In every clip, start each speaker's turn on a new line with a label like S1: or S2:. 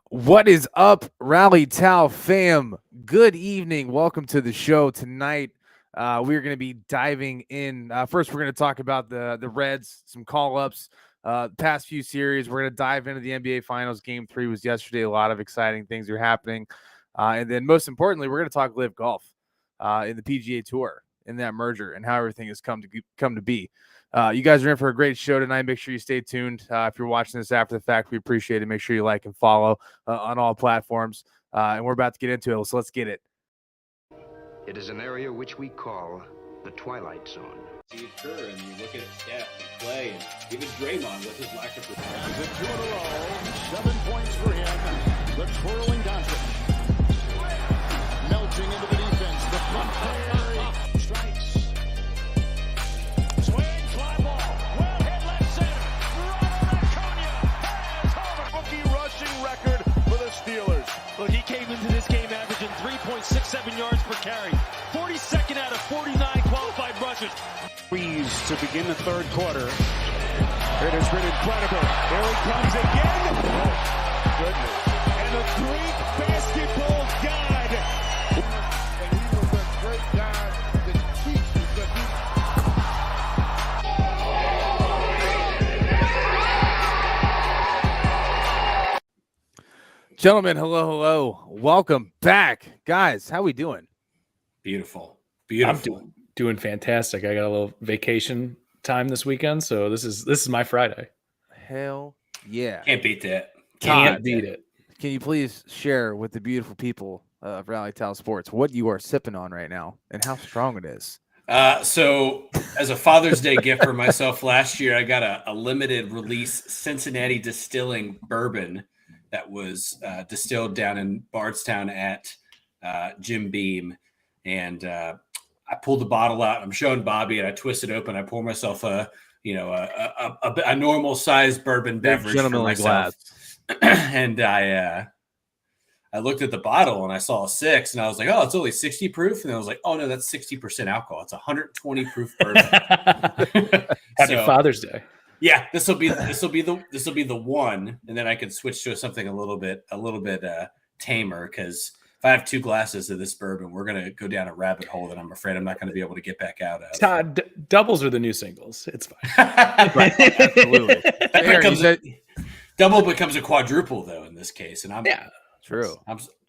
S1: What is up, Rally Tau fam? Good evening. Welcome to the show tonight. We're going to be diving in. First, we're going to talk about the Reds, some call-ups, past few series. We're going to dive into the NBA Finals. Game 3 was yesterday. A lot of exciting things are happening. And then most importantly, we're going to talk live golf in the PGA Tour, in that merger, and how everything has come to be. You guys are in for a great show tonight. Make sure you stay tuned. If you're watching this after the fact, we appreciate it. Make sure you like and follow on all platforms. And we're about to get into it, so let's get it.
S2: It is an area which we call the Twilight Zone.
S3: See it occur, and you look at Steph and Clay, and even Draymond with his lack of performance.
S4: He's in 2 in a row, 7 points for him. The twirling Doncic, melting into the defense. The front carry strikes. Swing, fly ball, well hit left center. Ronald Acuna has home. Rookie rushing record for the Steelers.
S5: Look, he came into this game averaging 3.67 yards per carry. 42nd out of 49 qualified rushers.
S4: Freeze to begin the third quarter. It has been incredible. Here he comes again. Oh, goodness. And the Greek basketball god. And he was a great guy to teach because
S1: Gentlemen, hello. Welcome back. Guys, how we doing?
S3: Beautiful.
S6: I'm doing fantastic. I got a little vacation time this weekend, so this is my Friday.
S1: Hell yeah.
S3: Can't beat that.
S6: Can't beat it.
S1: Can you please share with the beautiful people of Rally Tau Sports what you are sipping on right now and how strong it is?
S3: So as a Father's Day gift for myself last year, I got a limited release Cincinnati Distilling bourbon that was distilled down in Bardstown at Jim Beam. And I pulled the bottle out. I'm showing Bobby, and I twist it open. I pour myself a normal sized bourbon beverage for myself. And I looked at the bottle and I saw a 6, and I was like, "Oh, it's only 60 proof." And I was like, "Oh no, that's 60% alcohol. It's 120 proof bourbon."
S6: Happy Father's Day.
S3: Yeah, this will be the one, and then I can switch to something a little bit tamer, because if I have 2 glasses of this bourbon, we're going to go down a rabbit hole that I'm afraid I'm not going to be able to get back out of.
S6: Todd, doubles are the new singles. It's fine.
S1: Absolutely.
S3: Double becomes a quadruple, though, in this case. And
S1: True.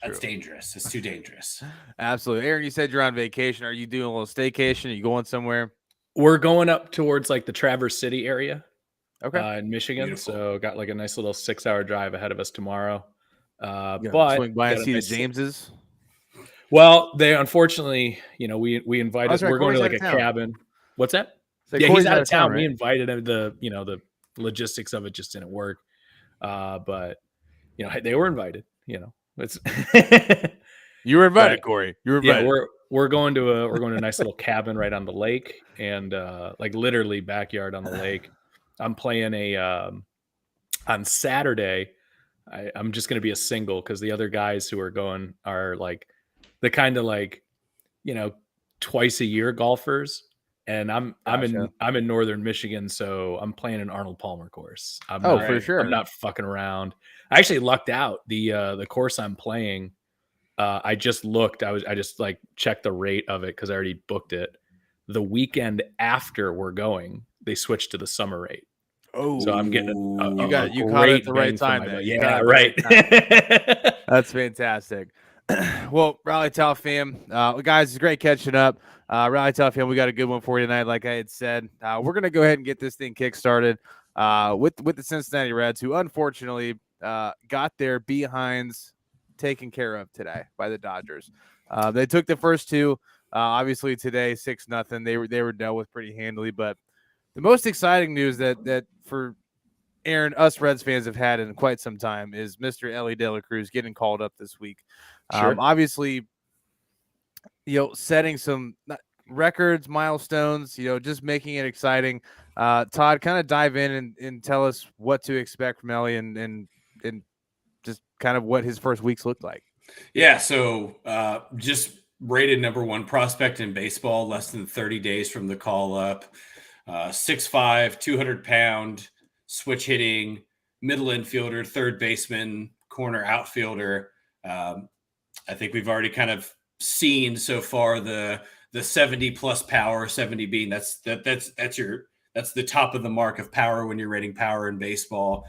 S3: That's dangerous. It's too dangerous.
S1: Absolutely. Aaron, you said you're on vacation. Are you doing a little staycation? Are you going somewhere?
S6: We're going up towards like the Traverse City area, in Michigan.
S3: Beautiful.
S6: So got like a nice little 6-hour drive ahead of us tomorrow.
S1: But swing by and see the Jameses.
S6: Well, they unfortunately, we invited. We're going to like a cabin. What's that? He's out of town. Right? We invited him. The logistics of it just didn't work. But they were invited. It's
S1: you were invited, Corey. You were invited.
S6: Yeah, we're going to a nice little cabin right on the lake, and like literally backyard on the lake. I'm playing on Saturday. I'm just going to be a single because the other guys who are going are like the kind of like, twice a year golfers. And I'm in northern Michigan, so I'm playing an Arnold Palmer course.
S1: For sure.
S6: I'm not fucking around. I actually lucked out. The course I'm playing, I just looked. I just like checked the rate of it because I already booked it. The weekend after we're going, they switched to the summer rate.
S1: Oh,
S6: so I'm getting
S1: you caught it at the right time.
S6: Yeah, right.
S1: That's fantastic. Well, Rally Tau fam, guys, it's great catching up. Rally Tau fam, we got a good one for you tonight. Like I had said, we're gonna go ahead and get this thing kickstarted with the Cincinnati Reds, who unfortunately got their behinds taken care of today by the Dodgers. They took the first 2. Obviously today 6-0. They were dealt with pretty handily, but the most exciting news that for Aaron, us Reds fans have had in quite some time is Mr. Elly de la Cruz getting called up this week. Sure. Obviously, setting some records, milestones, just making it exciting. Todd, kind of dive in and tell us what to expect from Elly and just kind of what his first weeks looked like.
S3: Yeah, so just rated #1 prospect in baseball, less than 30 days from the call up. 6'5", 200-pound, switch hitting, middle infielder, third baseman, corner outfielder. I think we've already kind of seen so far the 70 plus power, 70 being that's the top of the mark of power when you're rating power in baseball,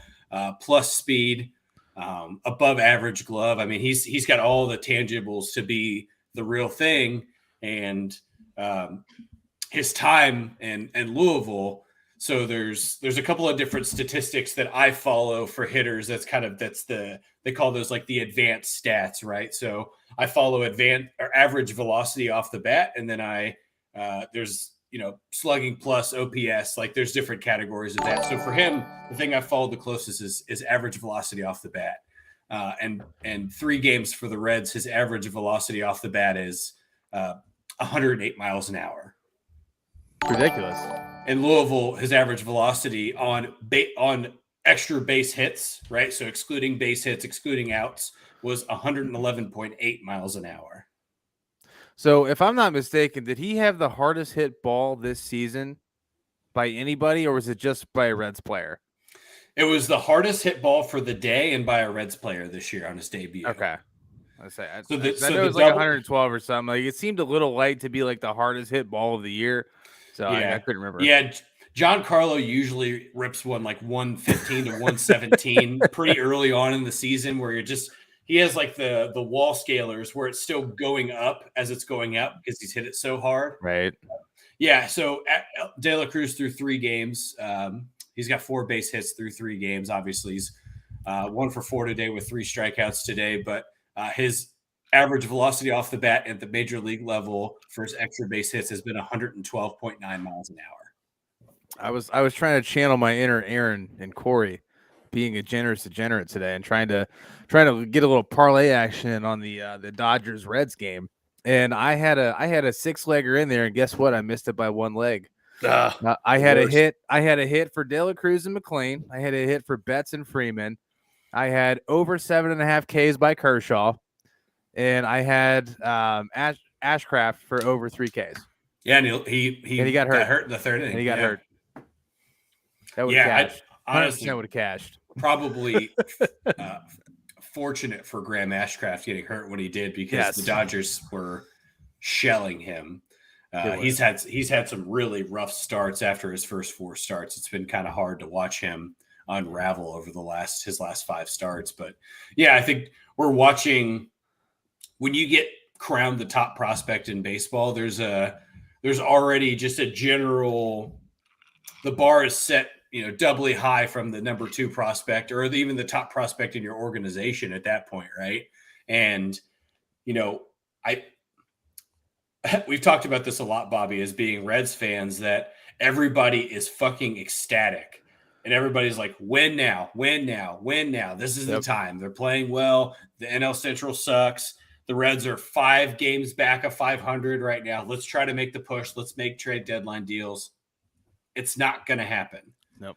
S3: plus speed, above average glove. I mean, he's got all the tangibles to be the real thing. And his time in Louisville. So there's a couple of different statistics that I follow for hitters. They call those like the advanced stats, right? So I follow average velocity off the bat. And then there's, slugging plus OPS, like there's different categories of that. So for him, the thing I followed the closest is average velocity off the bat. And 3 games for the Reds, his average velocity off the bat is 108 miles an hour.
S1: Ridiculous.
S3: In Louisville, his average velocity on extra base hits, right? So excluding base hits, excluding outs, was 111.8 miles an hour.
S1: So if I'm not mistaken, did he have the hardest hit ball this season by anybody, or was it just by a Reds player?
S3: It was the hardest hit ball for the day and by a Reds player this year on his debut.
S1: Okay. I know
S3: The
S1: it was like 112 or something. Like it seemed a little light to be like the hardest hit ball of the year. So I couldn't remember.
S3: Yeah, John Carlo usually rips one like 115 to 117 pretty early on in the season, where he has like the wall scalers where it's still going up as it's going up because he's hit it so hard.
S1: Right.
S3: Yeah. So De La Cruz through 3 games. He's got 4 base hits through 3 games. Obviously, he's 1 for 4 today with 3 strikeouts today, but his average velocity off the bat at the major league level for his extra base hits has been 112.9 miles an hour.
S1: I was trying to channel my inner Aaron and Corey, being a generous degenerate today, and trying to get a little parlay action on the Dodgers Reds game. And I had a 6-legger in there, and guess what? I missed it by 1 leg. I had a hit. I had a hit for De La Cruz and McLean. I had a hit for Betts and Freeman. I had over 7.5 Ks by Kershaw. And I had Ashcraft for over 3 Ks.
S3: Yeah, and he got hurt in the 3rd inning.
S1: And he got hurt. That would cashed. Honestly, would have cashed.
S3: Probably fortunate for Graham Ashcraft getting hurt when he did, because the Dodgers were shelling him. He's had some really rough starts after his first 4 starts. It's been kind of hard to watch him unravel over his last 5 starts. But yeah, I think we're watching. When you get crowned the top prospect in baseball, there's already just a general, the bar is set, doubly high from the number 2 prospect or even the top prospect in your organization at that point. Right. And, we've talked about this a lot, Bobby, as being Reds fans, that everybody is fucking ecstatic. And everybody's like, win now, win now, win now. This is the time. They're playing well. The NL Central sucks. The Reds are 5 games back of 500 right now. Let's try to make the push. Let's make trade deadline deals. It's not going to happen.
S1: Nope.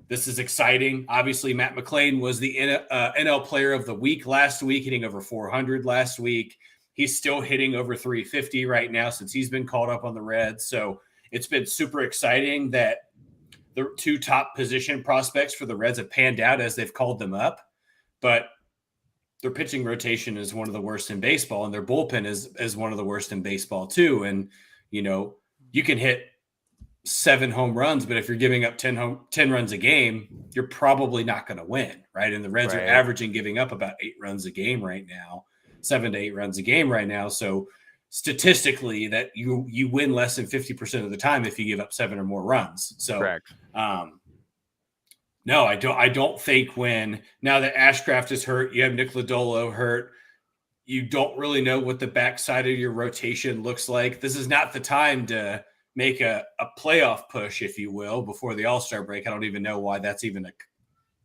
S3: This is exciting. Obviously, Matt McLean was the NL Player of the Week last week, hitting over 400 last week. He's still hitting over 350 right now since he's been called up on the Reds. So it's been super exciting that the 2 top position prospects for the Reds have panned out as they've called them up. But their pitching rotation is one of the worst in baseball, and their bullpen is one of the worst in baseball too. And, you can hit 7 home runs, but if you're giving up 10 runs a game, you're probably not going to win, right? And the Reds are averaging giving up about 8 runs a game right now, 7 to 8 runs a game right now. So statistically, that you win less than 50% of the time if you give up 7 or more runs. So,
S1: correct.
S3: No, I don't think now that Ashcraft is hurt, you have Nick Lodolo hurt, you don't really know what the backside of your rotation looks like. This is not the time to make a playoff push, if you will, before the All-Star break. I don't even know why that's even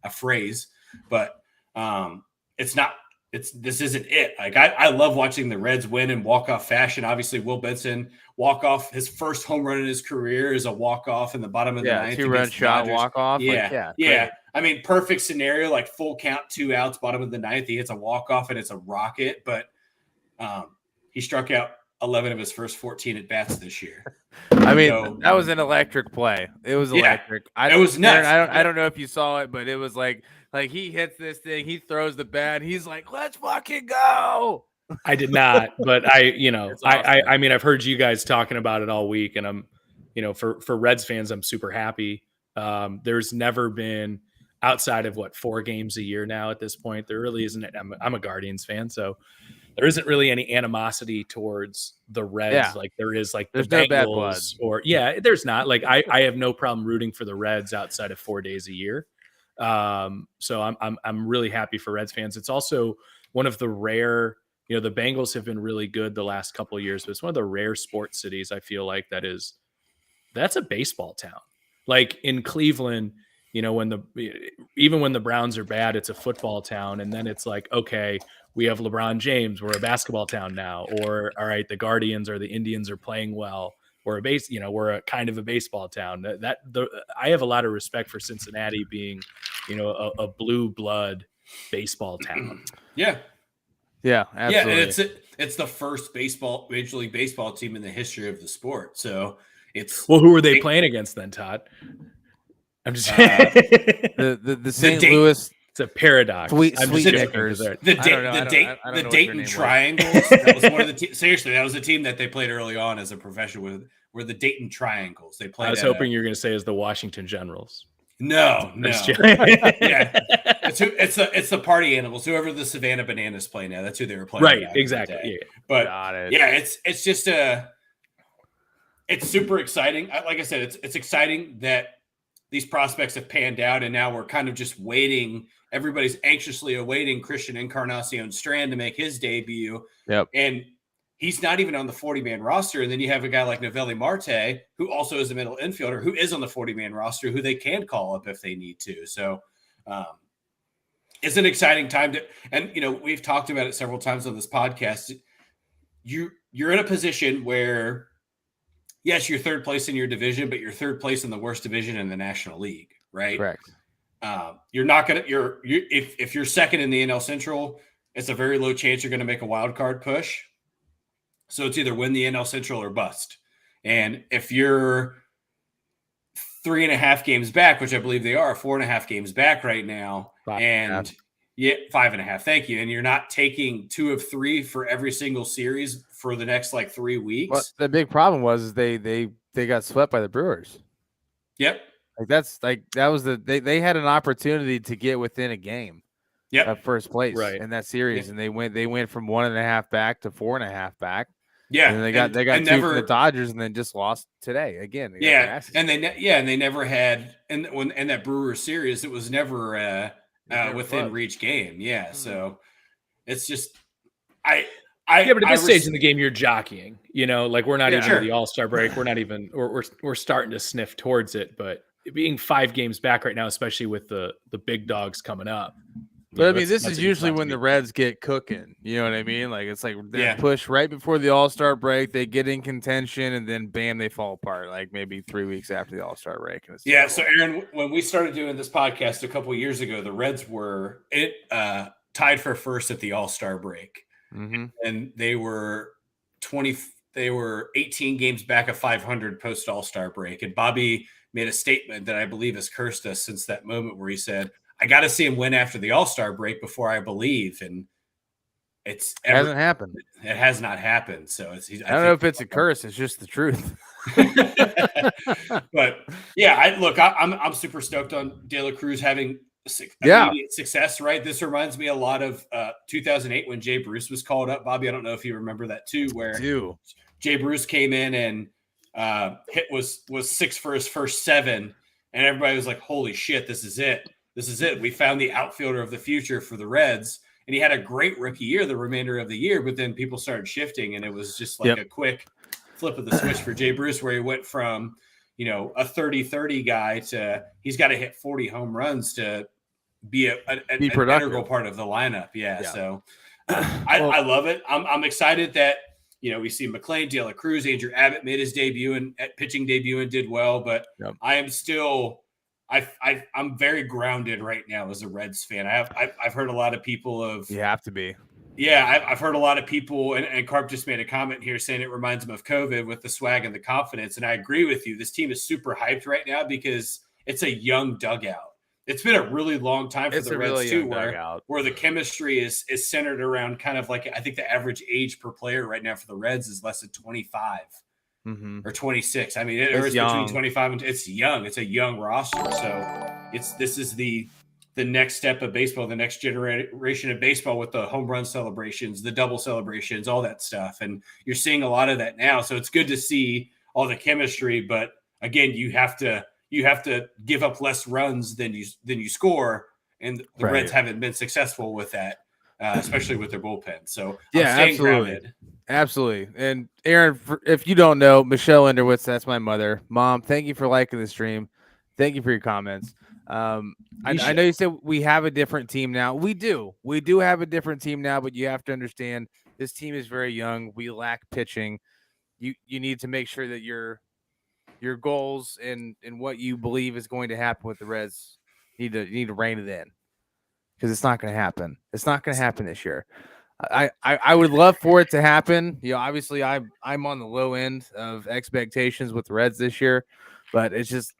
S3: a phrase, but this isn't it. Like I love watching the Reds win in walk-off fashion. Obviously, Will Benson walk-off, his first home run in his career is a walk-off in the bottom of the 9th.
S1: 2-run shot walk-off.
S3: Yeah. I mean, perfect scenario, like full count, 2 outs, bottom of the 9th. He hits a walk-off and it's a rocket, but he struck out 11 of his first 14 at bats this year.
S1: I mean,
S3: So,
S1: that was an electric play. It was
S3: Yeah,
S1: electric.
S3: it was nuts.
S1: I don't know if you saw it, but it was like he hits this thing, he throws the bat, he's like, let's fucking go.
S6: I did not, but
S1: It's awesome.
S6: I mean, I've heard you guys talking about it all week, and I'm, for Reds fans, I'm super happy. There's never been, outside of 4 games a year now at this point, there really isn't. I'm a Guardians fan, so there isn't really any animosity towards the Reds.
S1: Yeah.
S6: Like there is like
S1: There's
S6: the
S1: no bad blood.
S6: Bengals, or there's not. Like I have no problem rooting for the Reds outside of 4 days a year. So I'm really happy for Reds fans. It's also one of the rare, the Bengals have been really good the last couple of years, but it's one of the rare sports cities I feel like that's a baseball town. Like in Cleveland, even when the Browns are bad, it's a football town. And then it's like, okay, we have LeBron James, we're a basketball town now. Or, all right, the Guardians or the Indians are playing well. We're we're a kind of a baseball town. I have a lot of respect for Cincinnati being, a blue blood baseball town.
S3: Yeah.
S1: Yeah, absolutely.
S3: Yeah, and it's the first Major League Baseball team in the history of the sport. So
S6: who are they playing against then, Todd? I'm just
S1: the St. Louis.
S6: It's a paradox.
S1: Sweet Nickers.
S3: The Dayton Triangles. That was one of the seriously, that was a team that they played early on as a professional were the Dayton Triangles. They played.
S6: I was hoping you were going to say as the Washington Generals.
S3: No. Yeah, it's the party animals. Whoever the Savannah Bananas play now, that's who they were playing.
S6: Right, exactly. Yeah.
S3: But
S1: Got it.
S3: yeah, it's just it's super exciting. Like I said, it's exciting that these prospects have panned out, and now we're kind of just waiting. Everybody's anxiously awaiting Christian Encarnacion Strand to make his debut.
S1: Yep.
S3: And he's not even on the 40-man roster. And then you have a guy like Novelli Marte, who also is a middle infielder, who is on the 40-man roster, who they can call up if they need to. So it's an exciting time and we've talked about it several times on this podcast. You're in a position where, yes, you're third place in your division, but you're third place in the worst division in the National League, right?
S1: Correct.
S3: You're not going to, if you're second in the NL Central, it's a very low chance you're going to make a wild card push. So it's either win the NL Central or bust. And if you're 3.5 games back, which I believe they are 4.5 games back right now, 5.5. Thank you. And you're not taking 2 of 3 for every single series for the next 3 weeks.
S1: Well, the big problem was they got swept by the Brewers.
S3: Yep.
S1: They had an opportunity to get within a game.
S3: Yep.
S1: At first place in that series, and they went from 1.5 back to 4.5 back.
S3: Yeah,
S1: and they got 2 from the Dodgers, and then just lost today again.
S3: And they never had and that Brewers series, it was never within reach game. Yeah, so it's just but
S6: at this stage in the game, you're jockeying. We're not even the All-Star break. We're not even we're starting to sniff towards it, but being 5 games back right now, especially with the big dogs coming up.
S1: But I mean, this is usually when the Reds get cooking. You know what I mean? Like it's like they push right before the All-Star break, they get in contention, and then bam, they fall apart. Like maybe 3 weeks after the All-Star break. And
S3: so Aaron, when we started doing this podcast a couple of years ago, the Reds were tied for first at the All-Star break, and they were 18 games back of 500 post All-Star break, and Bobby made a statement that I believe has cursed us since that moment, where he said, I got to see him win after the All-Star break before I believe. And it hasn't happened. It has not happened. So I
S1: don't know if it's a curse. It's just the truth.
S3: But yeah, I'm super stoked on De La Cruz having immediate success, right? This reminds me a lot of 2008 when Jay Bruce was called up. Bobby, I don't know if you remember that too, where Jay Bruce came in and was 6 for his first 7. And everybody was like, holy shit, this is it. This is it. We found the outfielder of the future for the Reds. And he had a great rookie year, the remainder of the year, but then people started shifting, and it was just like a quick flip of the switch for Jay Bruce, where he went from, a 30-30 guy to he's got to hit 40 home runs to be an integral part of the lineup. Yeah. So I love it. I'm excited that, we see McLean, De La Cruz, Andrew Abbott made his debut and pitching debut and did well, but I am still I'm very grounded right now as a Reds fan. I've heard a lot of people
S1: you have to be.
S3: Yeah, I've heard a lot of people, and Carp just made a comment here saying it reminds him of COVID with the swag and the confidence. And I agree with you. This team is super hyped right now because it's a young dugout. It's been a really long time for
S1: It's
S3: the
S1: a
S3: Reds
S1: really
S3: too,
S1: young dugout.
S3: where the chemistry is centered around kind of like, I think the average age per player right now for the Reds is less than 25 or 26. I mean, it's between 25 and it's young. It's a young roster. So this is the next step of baseball, the next generation of baseball with the home run celebrations, the double celebrations, all that stuff. And you're seeing a lot of that now. So it's good to see all the chemistry, but again, you have to give up less runs than you score. And the Reds haven't been successful with that, especially with their bullpen. So
S1: yeah,
S3: I'm staying
S1: absolutely.
S3: grounded.
S1: Absolutely. And Aaron, if you don't know, Michelle Underwoods, that's my mother. Mom, thank you for liking the stream. Thank you for your comments. I know you said we have a different team now. We do have a different team now, but you have to understand this team is very young. We lack pitching. You need to make sure that your goals and what you believe is going to happen with the Reds you need to rein it in, because it's not going to happen. It's not going to happen this year. I would love for it to happen. Obviously I'm on the low end of expectations with the Reds this year, but it's just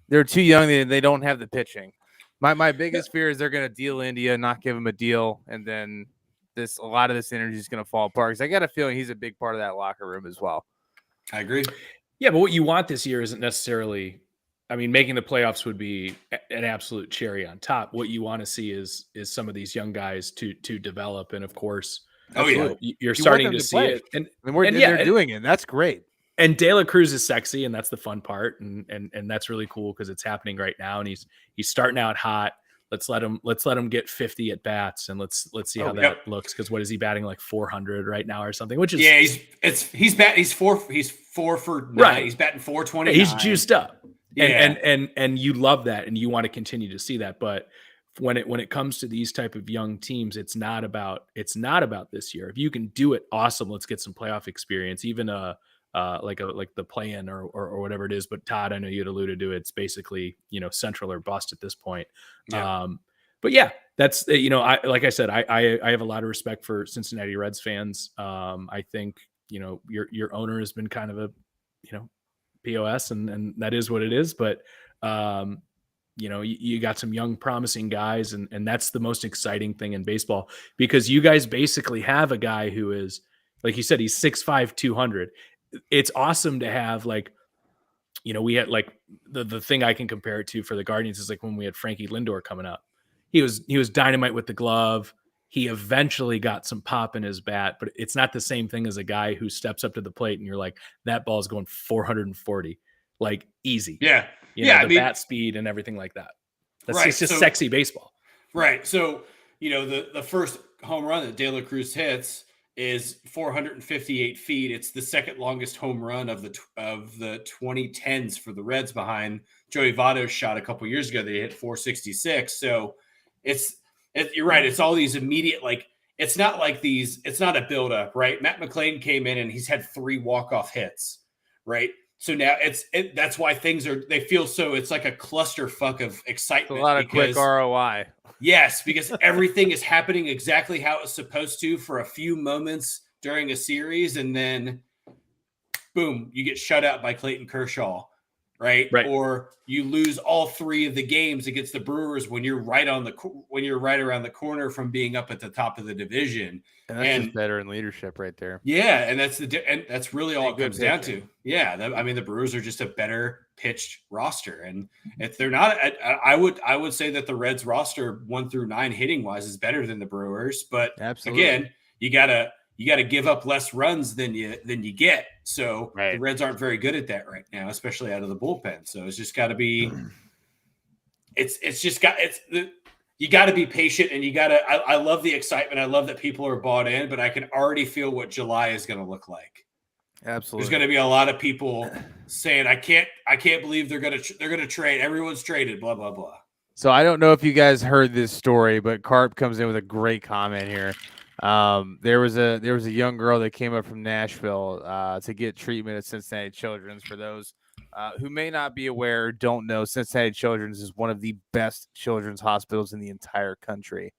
S1: they're too young. They don't have the pitching. My biggest fear is they're going to deal India, not give him a deal, and then a lot of this energy is going to fall apart. Because I got a feeling he's a big part of that locker room as well.
S3: I agree.
S6: Yeah, but what you want this year isn't necessarily. I mean, making the playoffs would be an absolute cherry on top. What you want to see is some of these young guys to develop, and of course, you're starting to see it, and
S1: they're doing it. That's great.
S6: And De La Cruz is sexy, and that's the fun part, and that's really cool because it's happening right now, and he's starting out hot. Let's let him get 50 at bats, and let's see how that looks. Because what is he batting, like 400 right now or something? Which is
S3: he's 4 for 9.
S6: Right.
S3: He's batting 420.
S6: He's juiced up.
S3: Yeah.
S6: And you love that, and you want to continue to see that. But when it comes to these type of young teams, it's not about this year. If you can do it, awesome. Let's get some playoff experience, even like the play-in or whatever it is. But Todd, I know you had alluded to it. It's basically central or bust at this point.
S3: Yeah.
S6: But yeah, that's like I said, I have a lot of respect for Cincinnati Reds fans. I think your owner has been kind of a POS, and that is what it is. But you got some young promising guys, and that's the most exciting thing in baseball, because you guys basically have a guy who is, like you said, he's 6'5", 200. It's awesome to have, like, we had, like, the thing I can compare it to for the Guardians is like when we had Frankie Lindor coming up. He was dynamite with the glove. He eventually got some pop in his bat, but it's not the same thing as a guy who steps up to the plate and you're like, that ball is going 440, like, easy.
S3: Yeah.
S6: The bat speed and everything like that. It's just sexy baseball.
S3: Right. So, the first home run that De La Cruz hits is 458 feet. It's the second longest home run of the 2010s for the Reds, behind Joey Votto's shot a couple years ago. They hit 466. So you're right. It's all these immediate, like, it's not a buildup, right? Matt McClain came in and he's had 3 walk-off hits, right? So now that's why they feel so, it's like a clusterfuck of excitement.
S1: It's a lot of quick ROI.
S3: Yes, because everything is happening exactly how it's supposed to for a few moments during a series, and then boom, you get shut out by Clayton Kershaw, right? Or you lose all 3 of the games against the Brewers when you're right around the corner from being up at the top of the division.
S1: And that's just veteran leadership right there.
S3: Yeah, and that's really all it comes down to. Yeah, the Brewers are just a better pitched roster, and if they're not, I would say that the Reds roster 1 through 9 hitting wise is better than the Brewers. But
S1: absolutely,
S3: again, you gotta give up less runs than you get. So the Reds aren't very good at that right now, especially out of the bullpen. So it's just got to be. You got to be patient, and you got to. I love the excitement. I love that people are bought in, but I can already feel what July is going to look like.
S1: Absolutely,
S3: there's going to be a lot of people saying, "I can't believe they're going to trade. Everyone's traded." Blah blah blah.
S1: So I don't know if you guys heard this story, but Carp comes in with a great comment here. There was a young girl that came up from Nashville to get treatment at Cincinnati Children's. For those who may not be aware or don't know, Cincinnati Children's is one of the best children's hospitals in the entire country.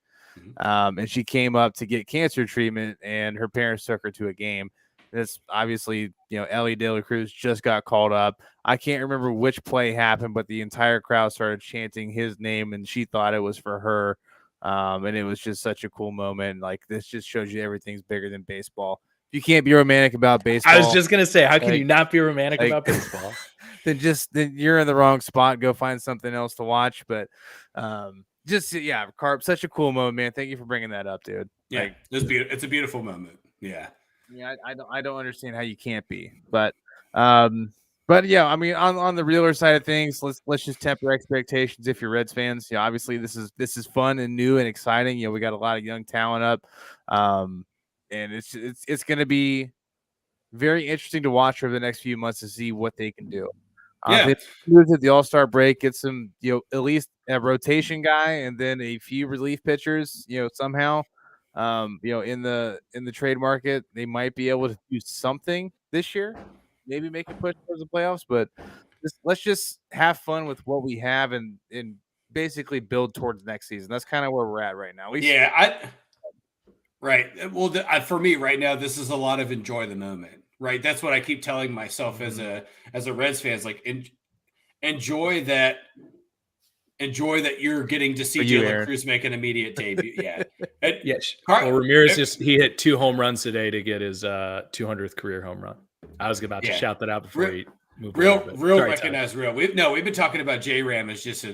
S1: And she came up to get cancer treatment, and her parents took her to a game. This obviously, Elly De La Cruz just got called up. I can't remember which play happened, but the entire crowd started chanting his name, and she thought it was for her. And it was just such a cool moment. Like, this just shows you everything's bigger than baseball. You can't be romantic about baseball.
S6: I was just gonna say, how can you not be romantic about baseball?
S1: Then you're in the wrong spot. Go find something else to watch. But Carp, such a cool moment, man. Thank you for bringing that up, dude.
S3: Yeah, it's a beautiful moment. Yeah.
S1: Yeah, I don't understand how you can't be. But yeah, I mean, on the realer side of things, let's just temper expectations. If you're Reds fans, obviously this is fun and new and exciting. We got a lot of young talent up, and it's going to be very interesting to watch over the next few months to see what they can do. They moved at the All-Star break, get some, at least a rotation guy and then a few relief pitchers, somehow, in the trade market, they might be able to do something this year, maybe make a push towards the playoffs, but let's just have fun with what we have and basically build towards next season. That's kind of where we're at right now.
S3: Right. Well, for me right now, this is a lot of enjoy the moment. Right. That's what I keep telling myself as a Reds fan. Is like, enjoy that you're getting to see Jalen Cruz make an immediate debut. Yeah.
S6: Yes. Well, Ramirez he hit 2 home runs today to get his 200th career home run. I was about to shout that out before he moved.
S3: Real recognized real. We've been talking about J-Ram as just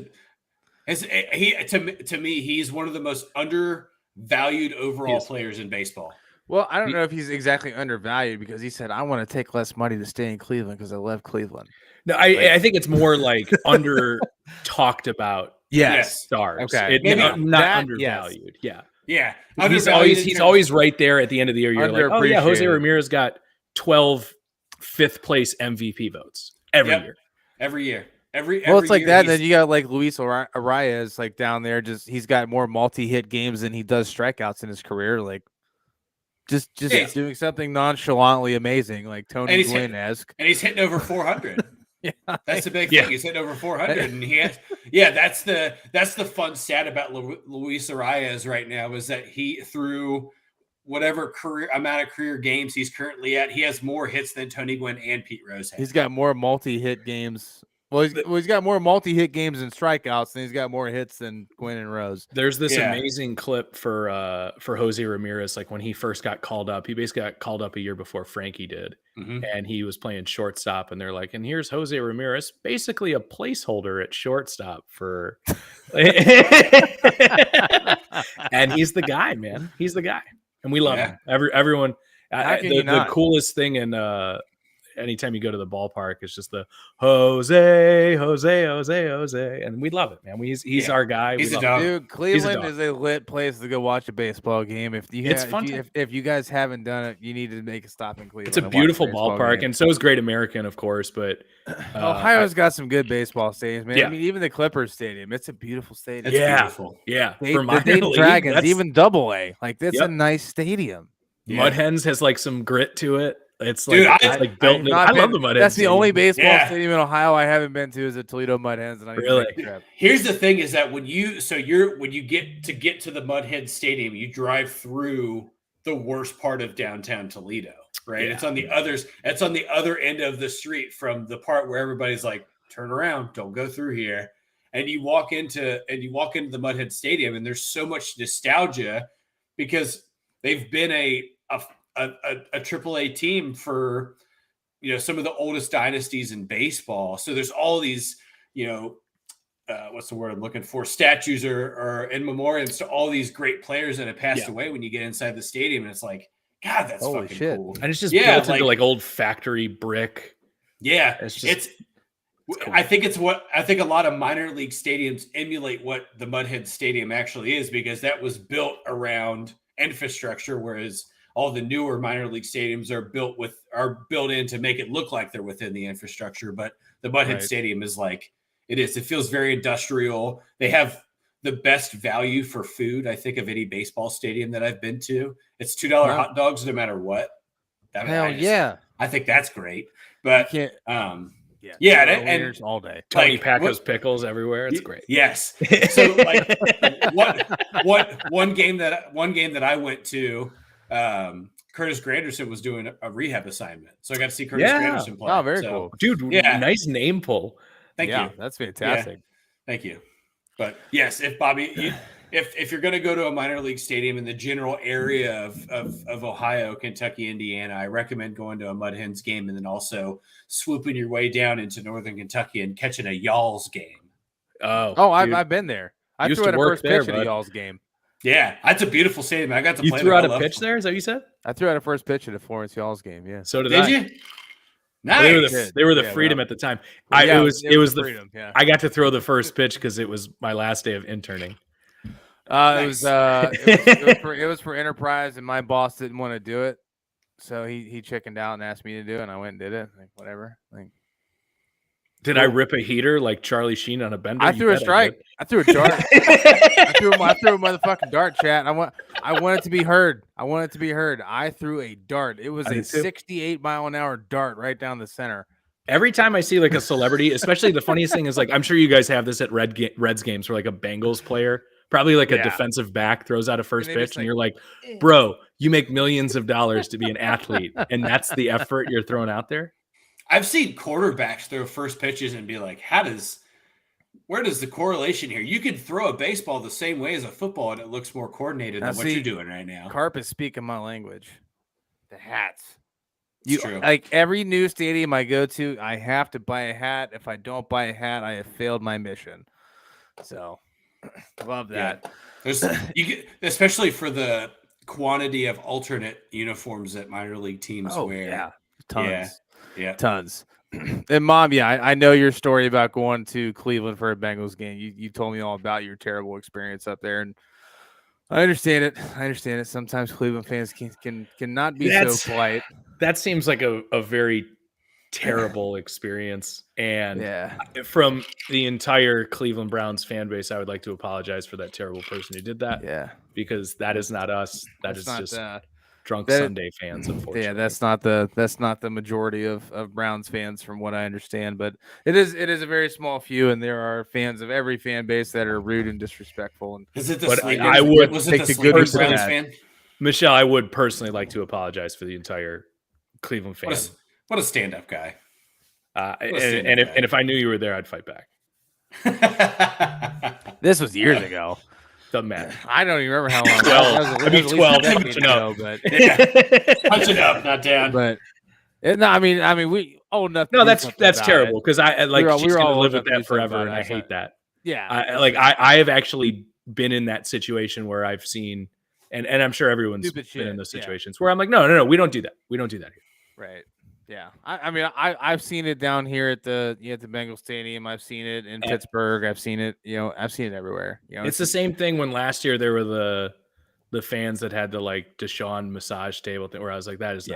S3: to me, he's one of the most undervalued overall players in baseball.
S1: Well, I don't know if he's exactly undervalued because he said, I want to take less money to stay in Cleveland because I love Cleveland.
S6: No, I think it's more like under talked about.
S1: Yes.
S6: Stars.
S1: Okay.
S6: Not undervalued.
S3: Yes. Yeah.
S6: He's always right there at the end of the year. You're like, oh yeah, Jose Ramirez got 12 5th place MVP votes every year.
S1: Well, it's like that. Then you got like Luis Arias like down there. He's got more multi-hit games than he does strikeouts in his career. Like, just doing something nonchalantly amazing, like Tony Gwynn-esque.
S3: And he's hitting over 400.
S1: Yeah,
S3: that's the big thing. He's hitting over 400, and he has. Yeah, that's the fun stat about Luis Arias right now is that he through whatever amount of career games he's currently at, he has more hits than Tony Gwynn and Pete Rose have.
S1: He's got more multi-hit games. Well, he's got more multi-hit games and strikeouts, and he's got more hits than Gwynn and Rose.
S6: There's this amazing clip for Jose Ramirez, like when he first got called up. He basically got called up a year before Frankie did, and he was playing shortstop. And they're like, "And here's Jose Ramirez, basically a placeholder at shortstop for." And he's the guy, man. He's the guy, and we love him. Everyone. The coolest thing in anytime you go to the ballpark, it's just the Jose, and we love it, man. He's our guy.
S3: He's a dog.
S1: Dude, Cleveland is a lit place to go watch a baseball game. If you guys haven't done it, you need to make a stop in Cleveland.
S6: It's a beautiful ballpark, and so is Great American, of course. But
S1: Ohio's got some good baseball stadiums, man.
S6: Yeah.
S1: I mean, even the Clippers Stadium, it's a beautiful stadium.
S3: It's beautiful.
S6: Yeah.
S1: For the Dayton Dragons, even Double-A, like that's a nice stadium.
S6: Mud Hens has like some grit to it. It's like, dude, built. I love the Mud Hens.
S1: That's the only baseball stadium in Ohio I haven't been to is the Toledo Mud Hens. And
S6: really?
S3: Here's the thing: is that when you get to the Mud Hens Stadium, you drive through the worst part of downtown Toledo, right?
S6: Yeah.
S3: It's on the other end of the street from the part where everybody's like, "Turn around, don't go through here." And you walk into the Mud Hens Stadium, and there's so much nostalgia because they've been a AAA team for some of the oldest dynasties in baseball. So there's all these what's the word I'm looking for, statues or in memoriams to all these great players that have passed away when you get inside the stadium, and it's like, God, that's fucking cool.
S6: And it's just built into like old factory brick.
S3: Yeah,
S6: it's cool.
S3: I think a lot of minor league stadiums emulate what the Mud Hens Stadium actually is, because that was built around infrastructure, whereas all the newer minor league stadiums are built in to make it look like they're within the infrastructure. But the Mud Hens Stadium is like, it feels very industrial. They have the best value for food, I think, of any baseball stadium that I've been to. It's $2 hot dogs no matter what.
S1: I think
S3: that's great. But Yeah,
S1: and
S3: and
S1: all day.
S6: Tony
S3: like,
S6: Packo's pickles everywhere. It's great.
S3: Yes. So like one game that I went to, Curtis Granderson was doing a rehab assignment, so I got to see Curtis Granderson play.
S1: Oh, very cool,
S6: dude.
S3: Yeah.
S6: Nice name pull.
S3: Thank you.
S1: That's fantastic.
S3: Thank you. But yes, if Bobby, if you're going to go to a minor league stadium in the general area of Ohio, Kentucky, Indiana, I recommend going to a Mud Hens game and then also swooping your way down into Northern Kentucky and catching a Y'all's game.
S1: Oh, I've been there. I threw out a first pitch at a Y'all's game.
S3: Yeah, that's a beautiful stadium. I got to play.
S6: You threw out a pitch there? Is that what you said?
S1: I threw out a first pitch at a Florence Y'all's game. Yeah.
S6: So did I.
S3: Did you? Nice.
S6: They were the Freedom at the time. It was the Freedom. Yeah. I got to throw the first pitch because it was my last day of interning.
S1: Nice. It was for Enterprise, and my boss didn't want to do it, so he chickened out and asked me to do it, and I went and did it. Like, whatever. Like,
S6: did I rip a heater like Charlie Sheen on a bender?
S1: I threw a strike. I threw a dart. I threw a motherfucking dart, chat. I want it to be heard. I threw a dart. It was a 68-mile-an-hour dart right down the center.
S6: Every time I see like a celebrity, especially the funniest thing is like, I'm sure you guys have this at Reds games where like a Bengals player, probably like a defensive back, throws out a first pitch and you're like, bro, you make millions of dollars to be an athlete. And that's the effort you're throwing out there.
S3: I've seen quarterbacks throw first pitches and be like, where does the correlation here? You could throw a baseball the same way as a football and it looks more coordinated than what you're doing right now.
S1: Carp is speaking my language. The hats.
S3: True.
S1: Like every new stadium I go to, I have to buy a hat. If I don't buy a hat, I have failed my mission. So love that.
S3: Yeah. Especially for the quantity of alternate uniforms that minor league teams wear.
S1: Yeah. Tons.
S3: Yeah.
S1: Tons. And Mom, I know your story about going to Cleveland for a Bengals game. You told me all about your terrible experience up there, and I understand it. Sometimes Cleveland fans cannot be so polite.
S6: That seems like a very terrible experience. And from the entire Cleveland Browns fan base, I would like to apologize for that terrible person who did that.
S1: Yeah.
S6: Because that is not us. That's just drunk Sunday fans, unfortunately.
S1: Yeah, that's not the majority of Browns fans from what I understand. But it is a very small few, and there are fans of every fan base that are rude and disrespectful. And
S3: is it the
S1: Browns
S3: fan?
S6: Michelle, I would personally like to apologize for the entire Cleveland fans.
S3: What a stand-up guy.
S6: And if I knew you were there, I'd fight back.
S1: This was years ago.
S6: Doesn't matter.
S1: I don't even remember how long.
S6: 12. I'd be 12.
S3: But punch it up, not down.
S1: But I mean, we old enough.
S6: No, that's terrible because I like she's
S1: gonna
S6: live with that forever, and I hate that.
S1: Yeah,
S6: I have actually been in that situation where I've seen, and I'm sure everyone's been in those situations where I'm like, no, we don't do that. We don't do that here.
S1: Right. Yeah. I mean, I've seen it down here at the Bengals Stadium. I've seen it in Pittsburgh. I've seen it, I've seen it everywhere.
S6: It's the same thing when last year there were the fans that had the like Deshaun massage table thing where I was like, that's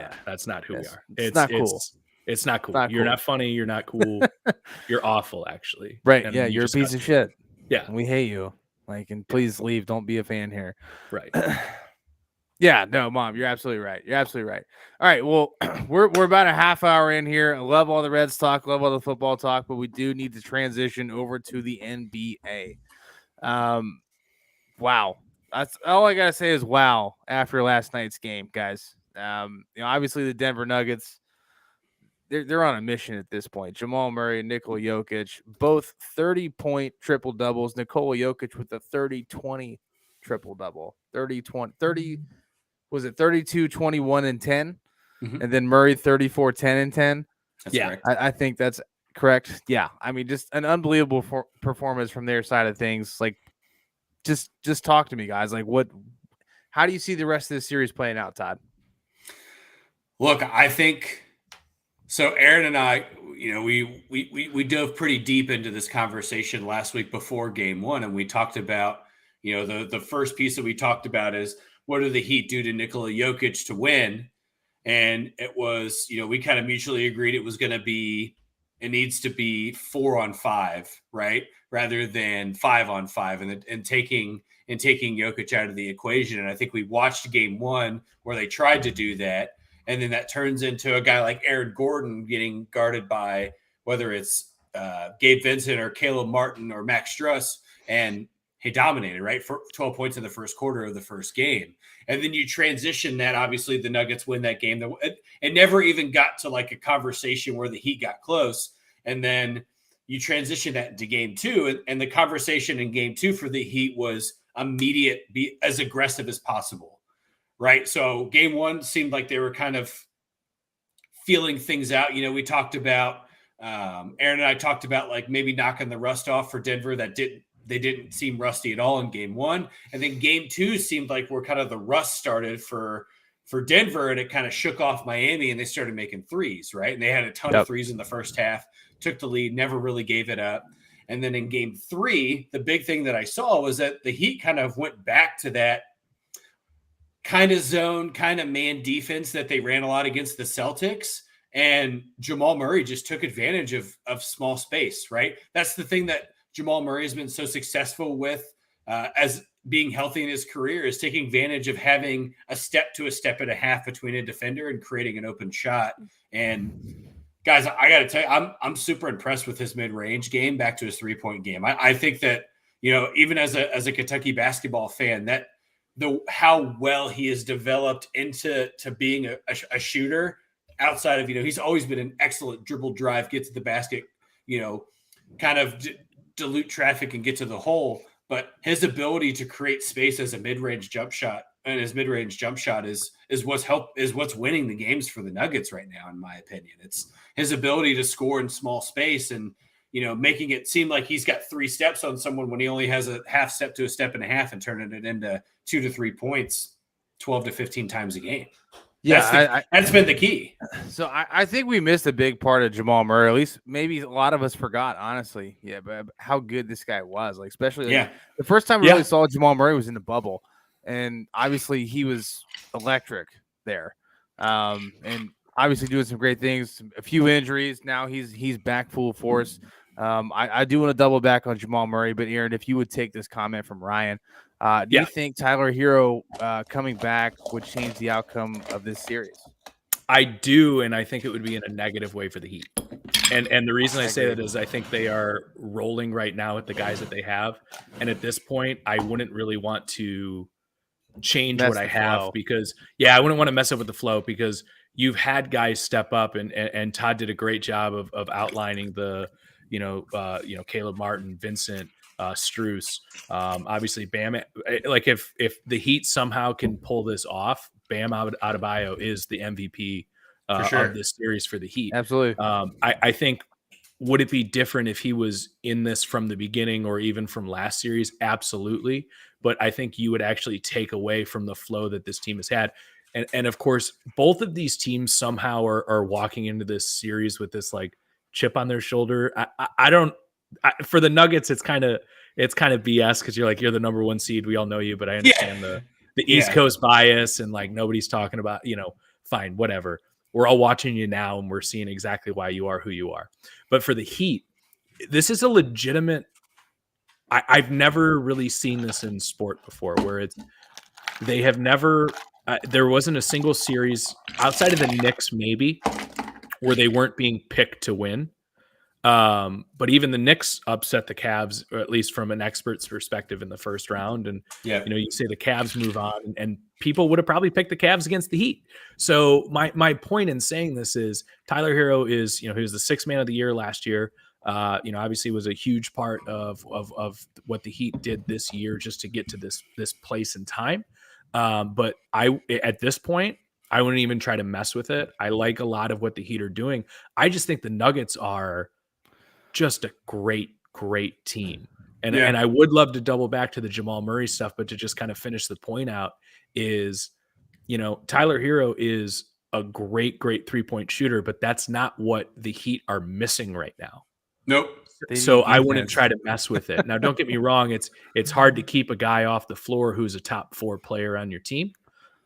S6: not who we are. It's not cool. It's not cool. You're not funny. You're not cool. You're awful, actually.
S1: Right. And you're a piece of shit.
S6: Yeah.
S1: And we hate you. Like, and please leave. Don't be a fan here.
S6: Right.
S1: Yeah, no, Mom, you're absolutely right. All right, well, we're about a half hour in here. I love all the Reds talk, love all the football talk, but we do need to transition over to the NBA. Wow, that's all I gotta say is wow after last night's game, guys. Obviously the Denver Nuggets, they're on a mission at this point. Jamal Murray and Nikola Jokic, both 30-point triple doubles. Nikola Jokic with a 30-20 triple double, 30. Was it 32, 21, and 10? Mm-hmm. And then Murray 34, 10, and 10.
S3: That's correct.
S1: I think that's correct. Yeah. I mean, just an unbelievable performance from their side of things. Like, just talk to me, guys. Like, how do you see the rest of this series playing out, Todd?
S3: Look, I think so. Aaron and I, we dove pretty deep into this conversation last week before game one. And we talked about, the first piece that we talked about is, what do the Heat do to Nikola Jokic to win? And it was, we kind of mutually agreed it needs to be 4-on-5, right? Rather than 5-on-5 and taking Jokic out of the equation. And I think we watched game one where they tried to do that. And then that turns into a guy like Aaron Gordon getting guarded by whether it's Gabe Vincent or Caleb Martin or Max Struss, and he dominated, right? For 12 points in the first quarter of the first game. And then you transition that, obviously the Nuggets win that game. It never even got to like a conversation where the Heat got close. And then you transition that into game two. And the conversation in game two for the Heat was immediate, be as aggressive as possible, right? So game one seemed like they were kind of feeling things out. You know, we talked about, Aaron and I talked about like maybe knocking the rust off for Denver. They didn't seem rusty at all in game one. And then game two seemed like where kind of the rust started for Denver, and it kind of shook off Miami and they started making threes, right? And they had a ton of threes in the first half, took the lead, never really gave it up. And then in game three, the big thing that I saw was that the Heat kind of went back to that kind of zone, kind of man defense that they ran a lot against the Celtics. And Jamal Murray just took advantage of small space, right? That's the thing that Jamal Murray has been so successful with as being healthy in his career, is taking advantage of having a step to a step and a half between a defender and creating an open shot. And guys, I got to tell you, I'm super impressed with his mid-range game back to his 3-point game. I think that, you know, even as a Kentucky basketball fan, that how well he has developed into being a shooter outside of, you know, he's always been an excellent dribble drive, get to the basket, you know, kind of dilute traffic and get to the hole. But his ability to create space as a mid-range jump shot, and his mid-range jump shot is what's winning the games for the Nuggets right now, in my opinion. It's his ability to score in small space and, you know, making it seem like he's got 3 steps on someone when he only has a half step to a step and a half, and turning it into 2 to 3 points 12 to 15 times a game.
S1: Yeah,
S3: that's been the key.
S1: So I think we missed a big part of Jamal Murray. At least maybe a lot of us forgot, honestly. Yeah, but how good this guy was. Like, especially the first time we really saw Jamal Murray was in the bubble, and obviously he was electric there. And obviously doing some great things. A few injuries. Now he's back full force. I do want to double back on Jamal Murray, but Aaron, if you would take this comment from Ryan. Do you think Tyler Hero coming back would change the outcome of this series?
S6: I do, and I think it would be in a negative way for the Heat. And the reason I say that is I think they are rolling right now with the guys that they have. And at this point, I wouldn't really want to change what I have because, I wouldn't want to mess up with the flow because you've had guys step up, and Todd did a great job of outlining the, Caleb Martin, Vincent, Strus, obviously Bam. Like if the Heat somehow can pull this off, Bam Adebayo is the MVP of this series for the Heat.
S1: Absolutely.
S6: I think, would it be different if he was in this from the beginning or even from last series? Absolutely. But I think you would actually take away from the flow that this team has had. And of course, both of these teams somehow are walking into this series with this like chip on their shoulder. For the Nuggets, it's kind of BS because you're the number 1 seed. We all know you, but I understand the East Coast bias and like nobody's talking about, fine, whatever. We're all watching you now and we're seeing exactly why you are who you are. But for the Heat, this is a legitimate. I've never really seen this in sport before, where they have never. There wasn't a single series outside of the Knicks, maybe, where they weren't being picked to win. But even the Knicks upset the Cavs, or at least from an expert's perspective, in the first round. And, you say the Cavs move on, and people would have probably picked the Cavs against the Heat. So my point in saying this is Tyler Hero is, he was the 6th man of the year last year. Obviously was a huge part of what the Heat did this year just to get to this place in time. But at this point, I wouldn't even try to mess with it. I like a lot of what the Heat are doing. I just think the Nuggets are just a great team. And I would love to double back to the Jamal Murray stuff, but to just kind of finish the point out is, Tyler Hero is a great 3-point shooter, but that's not what the Heat are missing right now.
S3: Nope.
S6: So I wouldn't try to mess with it. Now, don't get me wrong. It's hard to keep a guy off the floor who's a top 4 player on your team.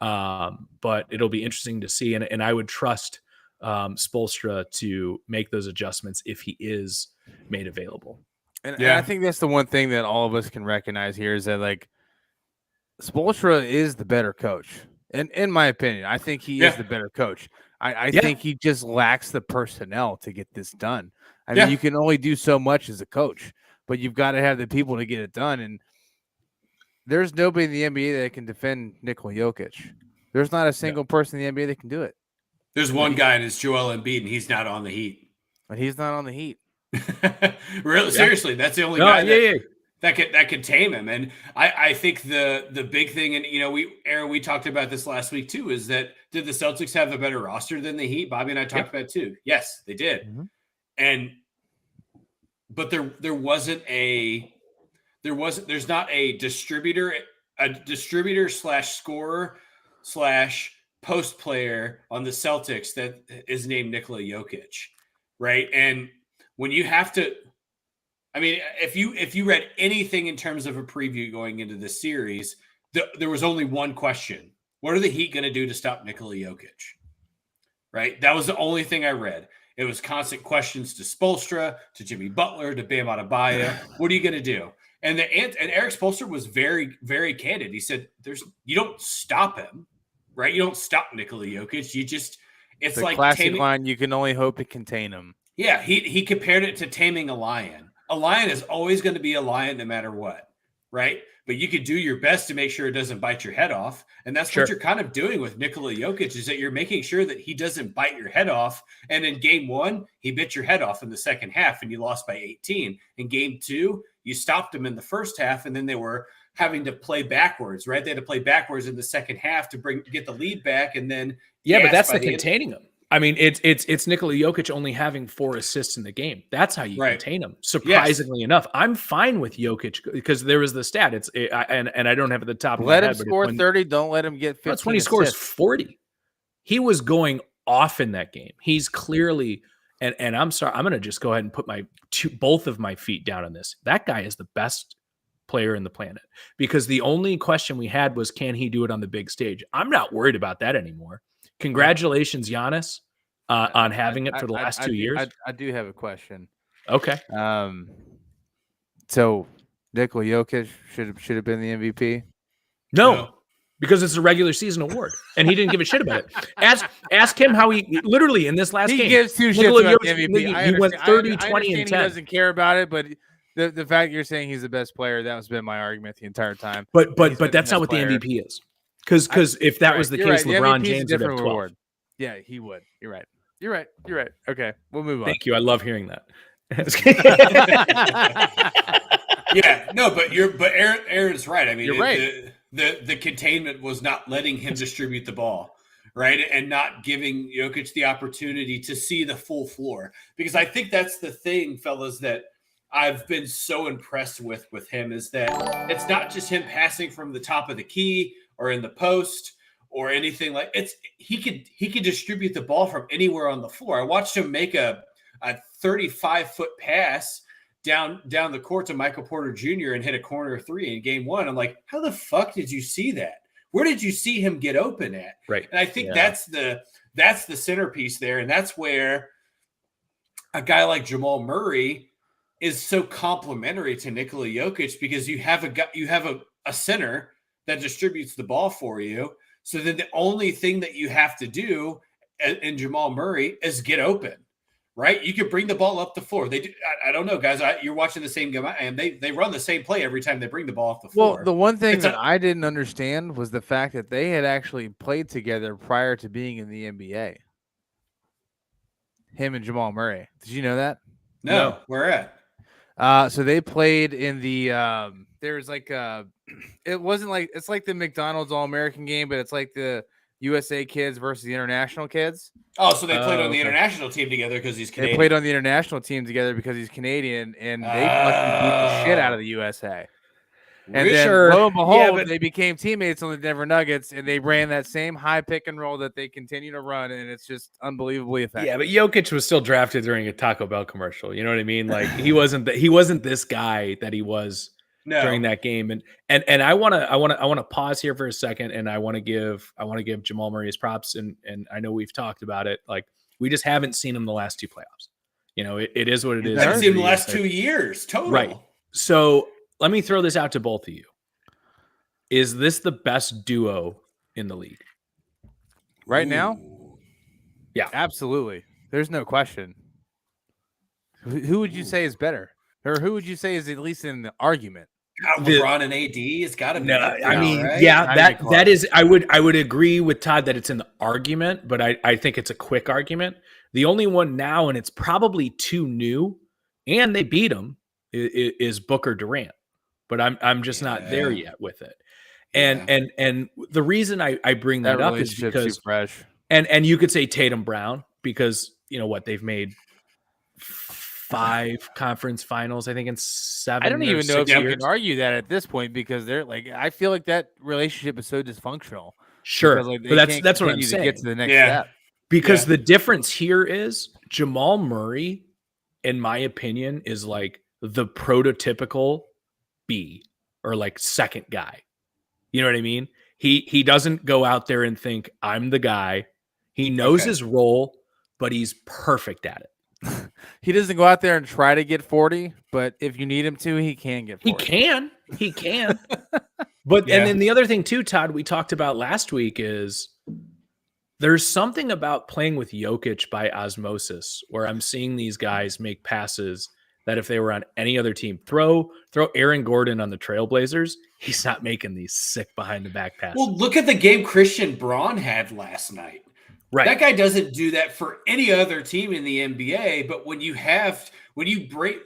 S6: But it'll be interesting to see. And I would trust Spoelstra to make those adjustments if he is made available.
S1: And I think that's the one thing that all of us can recognize here is that, like, Spoelstra is the better coach. And in my opinion, I think he is the better coach. I think he just lacks the personnel to get this done. I mean, you can only do so much as a coach, but you've got to have the people to get it done. And there's nobody in the NBA that can defend Nikola Jokic. There's not a single person in the NBA that can do it.
S3: There's one guy, and it's Joel Embiid, and he's not on the Heat.
S1: But he's not on the Heat.
S3: Really, seriously, that's the only guy that could tame him. And I think the big thing, and Aaron, we talked about this last week too, is that did the Celtics have a better roster than the Heat? Bobby and I talked about it too. Yes, they did. Mm-hmm. But there's not a distributor / scorer / post player on the Celtics that is named Nikola Jokic, right? And when you have to, I mean, if you read anything in terms of a preview going into the series, there was only one question: what are the Heat going to do to stop Nikola Jokic? Right? That was the only thing I read. It was constant questions to Spoelstra, to Jimmy Butler, to Bam Adebayo. What are you going to do? And Eric Spoelstra was very, very candid. He said, you don't stop him, right? You don't stop Nikola Jokic. It's
S1: the
S3: like
S1: classic line, you can only hope to contain him.
S3: Yeah, he compared it to taming a lion. A lion is always going to be a lion no matter what, right? But you could do your best to make sure it doesn't bite your head off. And that's what you're kind of doing with Nikola Jokic, is that you're making sure that he doesn't bite your head off. And in game 1, he bit your head off in the second half and you lost by 18. In game 2, you stopped him in the first half, and then they were having to play backwards, right? They had to play backwards in the second half to get the lead back. And then
S6: but that's the containing him. I mean, it's Nikola Jokic only having 4 assists in the game. That's how you contain him. Surprisingly enough, I'm fine with Jokic because there was the stat. And I don't have it at the top of my head.
S1: Let him score 30. Don't let him get 15.
S6: That's when he scores 40. He was going off in that game. He's clearly, and I'm sorry, I'm going to just go ahead and put both of my feet down on this. That guy is the best player in the planet, because the only question we had was, can he do it on the big stage? I'm not worried about that anymore. Congratulations, Giannis, on having it for the last 2 years.
S1: I do have a question.
S6: Okay.
S1: So Nikola Jokic should have been the MVP?
S6: No, because it's a regular season award, and he didn't give a shit about it. Ask him how he literally in this last game.
S1: He gives 2 shits about the MVP.
S6: He went 30, 20, and 10.
S1: He doesn't care about it, but the fact you're saying he's the best player, that has been my argument the entire time.
S6: But that's not what the MVP is. Because if that was the case, LeBron James would have 12.
S1: Award. Yeah, he would. You're right. Okay, we'll move on.
S6: Thank you. I love hearing that.
S3: Yeah, no, but Aaron's right. I mean,
S1: you're right.
S3: The containment was not letting him distribute the ball, right, and not giving Jokic the opportunity to see the full floor. Because I think that's the thing, fellas, that I've been so impressed with him, is that it's not just him passing from the top of the key or in the post or anything like he could distribute the ball from anywhere on the floor. I watched him make a 35-foot pass down the court to Michael Porter Jr. and hit a corner 3 in game 1. I'm like, how the fuck did you see that? Where did you see him get open at?
S6: Right.
S3: And I think that's the centerpiece there. And that's where a guy like Jamal Murray is so complimentary to Nikola Jokic, because you have a center that distributes the ball for you. So then the only thing that you have to do in Jamal Murray is get open, right? You could bring the ball up the floor. They do. I don't know, guys. You're watching the same game I am. They run the same play every time they bring the ball off the floor.
S1: Well, the one thing that I didn't understand was the fact that they had actually played together prior to being in the NBA. Him and Jamal Murray. Did you know that?
S3: No. Where at?
S1: So they played in the there's like it wasn't like, it's like the McDonald's All-American game, but it's like the USA kids versus the international kids.
S3: Oh, so they played on the international team together because he's Canadian.
S1: They played on the international team together because he's Canadian, and they fucking beat the shit out of the USA. And then lo and behold, they became teammates on the Denver Nuggets, and they ran that same high pick and roll that they continue to run, and it's just unbelievably effective.
S6: Yeah, but Jokic was still drafted during a Taco Bell commercial. You know what I mean? Like he wasn't this guy that he was during that game. And I want to pause here for a second, and I want to give Jamal Murray his props. And I know we've talked about it. Like we just haven't seen him the last 2 playoffs. You know, it is what it is.
S3: I haven't seen him the last 2 years total.
S6: Right. So let me throw this out to both of you. Is this the best duo in the league
S1: right now?
S6: Yeah,
S1: absolutely. There's no question. Who would you say is better, or who would you say is at least in the argument?
S3: LeBron and AD, it's got to be.
S6: No,
S3: up
S6: I
S3: there,
S6: mean,
S3: right?
S6: yeah,
S1: Not even
S6: that
S1: close.
S6: is. I would agree with Todd that it's in the argument, but I think it's a quick argument. The only one now, and it's probably too new, and they beat him, is Booker Durant. But I'm just not there yet with it. And the reason I bring that up is
S1: relationship's too
S6: because
S1: fresh.
S6: and you could say Tatum Brown, because you know what, they've made 5 conference finals, I think, in 7.
S1: I don't
S6: or
S1: even know if
S6: 6
S1: you
S6: years.
S1: can argue that at this point, because they're like, I feel like that relationship is so dysfunctional.
S6: Sure,
S1: Because, like,
S6: but
S1: they
S6: that's
S1: can't
S6: what I'm
S1: continue to
S6: saying.
S1: get to the next
S3: Yeah.
S1: step.
S6: Because
S3: Yeah.
S6: the difference here is Jamal Murray, in my opinion, is like the prototypical B, or like second guy. You know what I mean? He doesn't go out there and think I'm the guy. He knows his role, but he's perfect at it.
S1: He doesn't go out there and try to get 40, but if you need him to, he can get 40.
S6: He can. But
S3: Yeah.
S6: and then the other thing too, Todd, we talked about last week is there's something about playing with Jokic by osmosis, where I'm seeing these guys make passes that if they were on any other team, throw Aaron Gordon on the Trailblazers, he's not making these sick behind the back passes.
S3: Well, look at the game Christian Braun had last night.
S6: Right.
S3: That guy doesn't do that for any other team in the NBA. But when you break,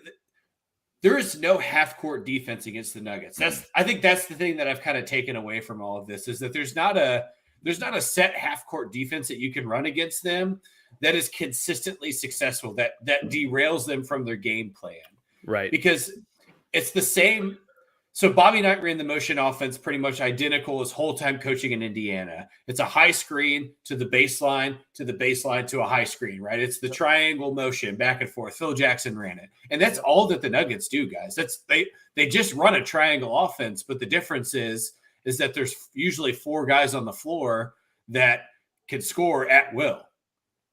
S3: there is no half court defense against the Nuggets. I think that's the thing that I've kind of taken away from all of this, is that there's not a set half court defense that you can run against them that is consistently successful, that derails them from their game plan.
S6: Right.
S3: Because it's the same. So Bobby Knight ran the motion offense pretty much identical his whole time coaching in Indiana. It's a high screen to the baseline to a high screen, right? It's the triangle motion back and forth. Phil Jackson ran it. And that's all that the Nuggets do, guys. They just run a triangle offense, but the difference is that there's usually 4 guys on the floor that can score at will.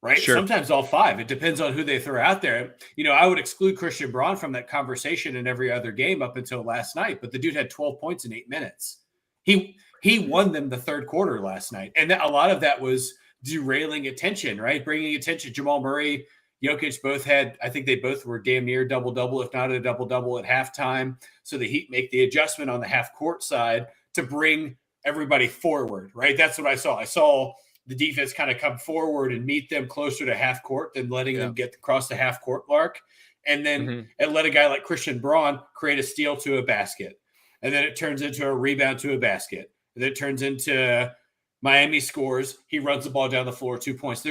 S3: Right.
S6: Sure.
S3: Sometimes all 5. It depends on who they throw out there. You know, I would exclude Christian Braun from that conversation in every other game up until last night, but the dude had 12 points in 8 minutes. He won them the third quarter last night. And a lot of that was derailing attention, right? Bringing attention. Jamal Murray, Jokic both had, I think they both were damn near double-double, if not a double-double at halftime. So the Heat make the adjustment on the half-court side to bring everybody forward, right? That's what I saw. I saw the defense kind of come forward and meet them closer to half court than letting them get across the half court mark. And then and let a guy like Christian Braun create a steal to a basket. And then it turns into a rebound to a basket. And then it turns into Miami scores. He runs the ball down the floor, 2 points.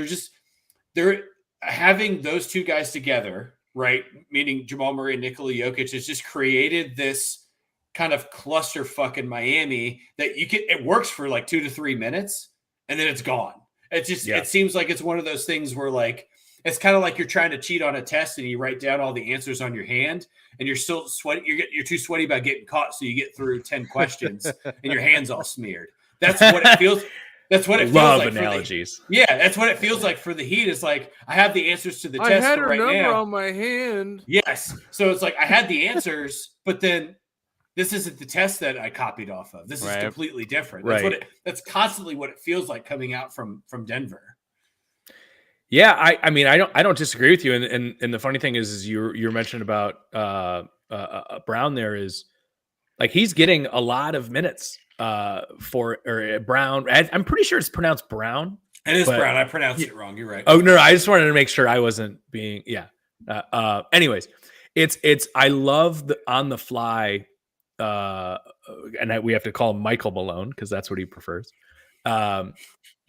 S3: They're having those 2 guys together, right? Meaning Jamal Murray and Nikola Jokic has just created this kind of clusterfuck in Miami that it works for like 2 to 3 minutes. And then it's gone. It's just, It seems like it's one of those things where, like, it's kind of like you're trying to cheat on a test and you write down all the answers on your hand and you're still sweaty. You're too sweaty about getting caught. So you get through 10 questions and your hand's all smeared. That's what it feels. That's what it feels like. Love
S6: analogies.
S3: That's what it feels like for the Heat. It's like, I have the answers to the test.
S1: I had
S3: right
S1: number
S3: now
S1: on my hand.
S3: Yes. So it's like, I had the answers, but then this isn't the test that I copied off of. This is completely different. That's that's constantly what it feels like coming out from Denver.
S6: Yeah, I mean, I don't disagree with you. And the funny thing is you're mentioning about Brown there is like he's getting a lot of minutes for Brown. I'm pretty sure it's pronounced Brown.
S3: It is Brown. I pronounced it wrong. You're right.
S6: Oh no, I just wanted to make sure I wasn't being anyways, it's I love the on the fly. And we have to call him Michael Malone because that's what he prefers.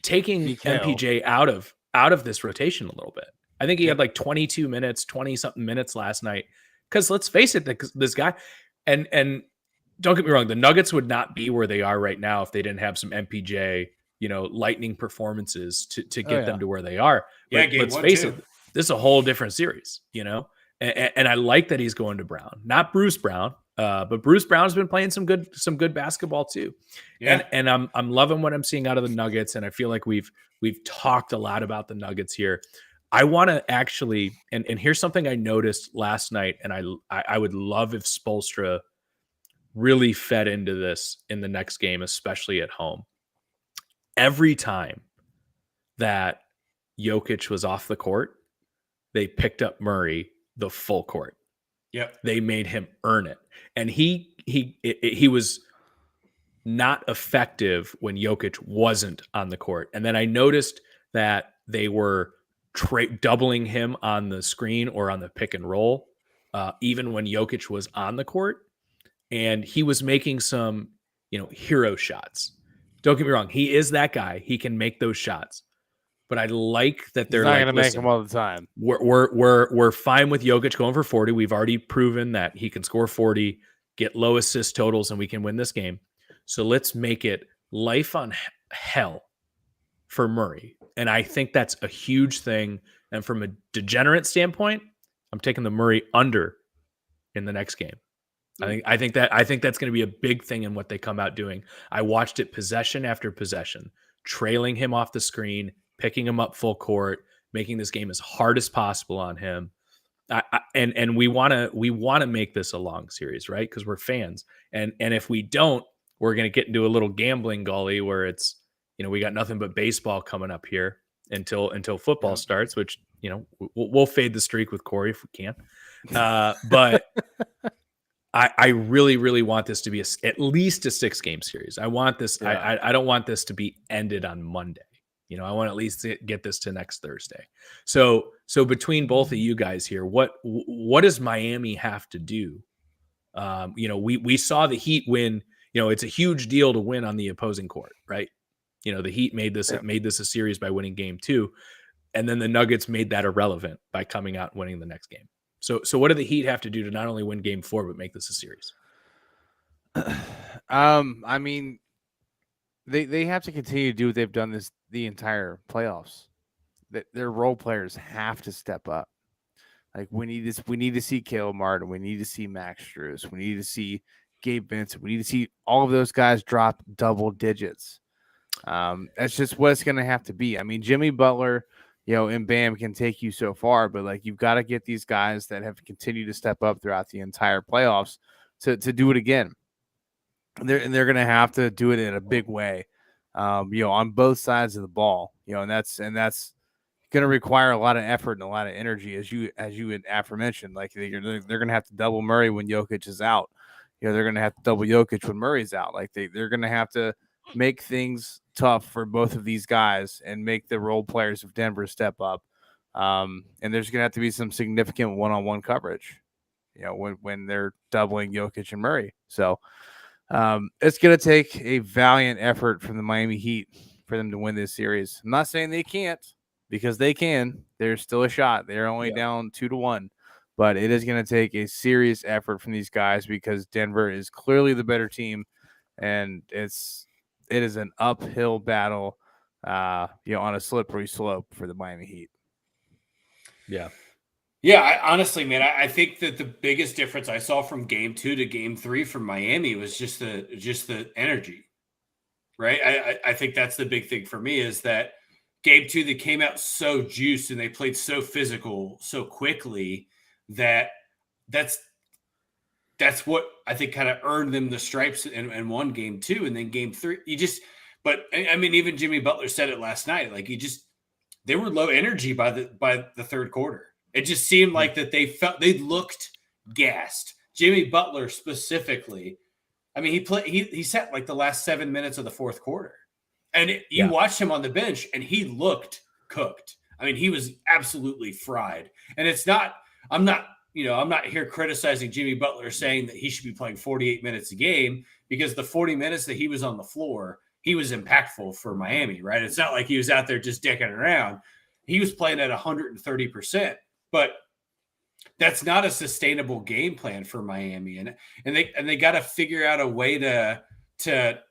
S6: Taking MPJ out of this rotation a little bit. I think he had like 22 minutes, 20 something minutes last night. Because let's face it, this guy, and don't get me wrong, the Nuggets would not be where they are right now if they didn't have some MPJ, lightning performances to get them to where they are. But let's face it, this is a whole different series, And I like that he's going to Brown, not Bruce Brown. But Bruce Brown's been playing some good basketball too.
S3: Yeah.
S6: And I'm loving what I'm seeing out of the Nuggets. And I feel like we've talked a lot about the Nuggets here. I want to actually, and here's something I noticed last night. And I would love if Spoelstra really fed into this in the next game, especially at home. Every time that Jokic was off the court, they picked up Murray the full court.
S3: Yep.
S6: They made him earn it. And he was not effective when Jokic wasn't on the court. And then I noticed that they were doubling him on the screen or on the pick and roll, even when Jokic was on the court. And he was making some, hero shots. Don't get me wrong. He is that guy. He can make those shots. But I like that they're
S1: not
S6: like,
S1: going to make them all the time.
S6: We're fine with Jokic going for 40. We've already proven that he can score 40, get low assist totals, and we can win this game. So let's make it life on hell for Murray. And I think that's a huge thing. And from a degenerate standpoint, I'm taking the Murray under in the next game. I think that's going to be a big thing in what they come out doing. I watched it possession after possession, trailing him off the screen, picking him up full court, making this game as hard as possible on him. And we want to make this a long series, right? Because we're fans. And if we don't, we're going to get into a little gambling gully where it's, we got nothing but baseball coming up here until football starts, which, we'll fade the streak with Corey if we can. But I really, really want this to be at least a 6-game series. I want this. Yeah. I don't want this to be ended on Monday. I want to at least get this to next Thursday. So between both of you guys here, what does Miami have to do? We saw the Heat win. It's a huge deal to win on the opposing court, right? The Heat made this a series by winning game 2, and then the Nuggets made that irrelevant by coming out and winning the next game. So what do the Heat have to do to not only win game 4 but make this a series?
S1: I mean, they have to continue to do what they've done the entire playoffs. That their role players have to step up. Like we need to see Caleb Martin, we need to see Max Strus, we need to see Gabe Vincent, we need to see all of those guys drop double digits. That's just what it's going to have to be. I mean, Jimmy Butler, and Bam can take you so far, but like you've got to get these guys that have continued to step up throughout the entire playoffs to do it again. They're going to have to do it in a big way, on both sides of the ball, and that's going to require a lot of effort and a lot of energy, as you had aforementioned. Like they're going to have to double Murray when Jokic is out. They're going to have to double Jokic when Murray's out. Like they're going to have to make things tough for both of these guys and make the role players of Denver step up. And there's going to have to be some significant one-on-one coverage, when they're doubling Jokic and Murray. So it's going to take a valiant effort from the Miami Heat for them to win this series. I'm not saying they can't, because they can. There's still a shot. They're only down 2-1, but it is going to take a serious effort from these guys because Denver is clearly the better team, and it is an uphill battle, on a slippery slope for the Miami Heat.
S3: Yeah. Yeah, honestly, man, I think that the biggest difference I saw from game 2 to game 3 from Miami was just the energy, right? I think that's the big thing for me is that game 2, they came out so juiced and they played so physical so quickly that's what I think kind of earned them the stripes and won game 2. And then game 3, but I mean, even Jimmy Butler said it last night, like they were low energy by the third quarter. It just seemed like that they looked gassed. Jimmy Butler specifically. I mean, he sat like the last 7 minutes of the fourth quarter, and you watched him on the bench, and he looked cooked. I mean, he was absolutely fried. And I'm not here criticizing Jimmy Butler saying that he should be playing 48 minutes a game, because the 40 minutes that he was on the floor, he was impactful for Miami, right? It's not like he was out there just dicking around. He was playing at 130%. But that's not a sustainable game plan for Miami, and they got to figure out a way to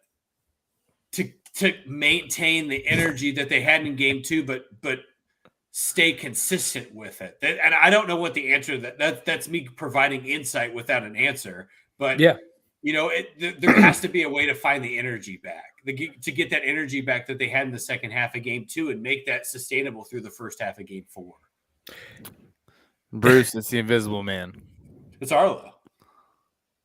S3: maintain the energy that they had in game 2, but stay consistent with it. And I don't know what the answer that's me providing insight without an answer, but there has to be a way to find the energy back, to get that energy back that they had in the second half of game 2 and make that sustainable through the first half of game 4.
S1: Bruce, it's the invisible man.
S3: It's Arlo.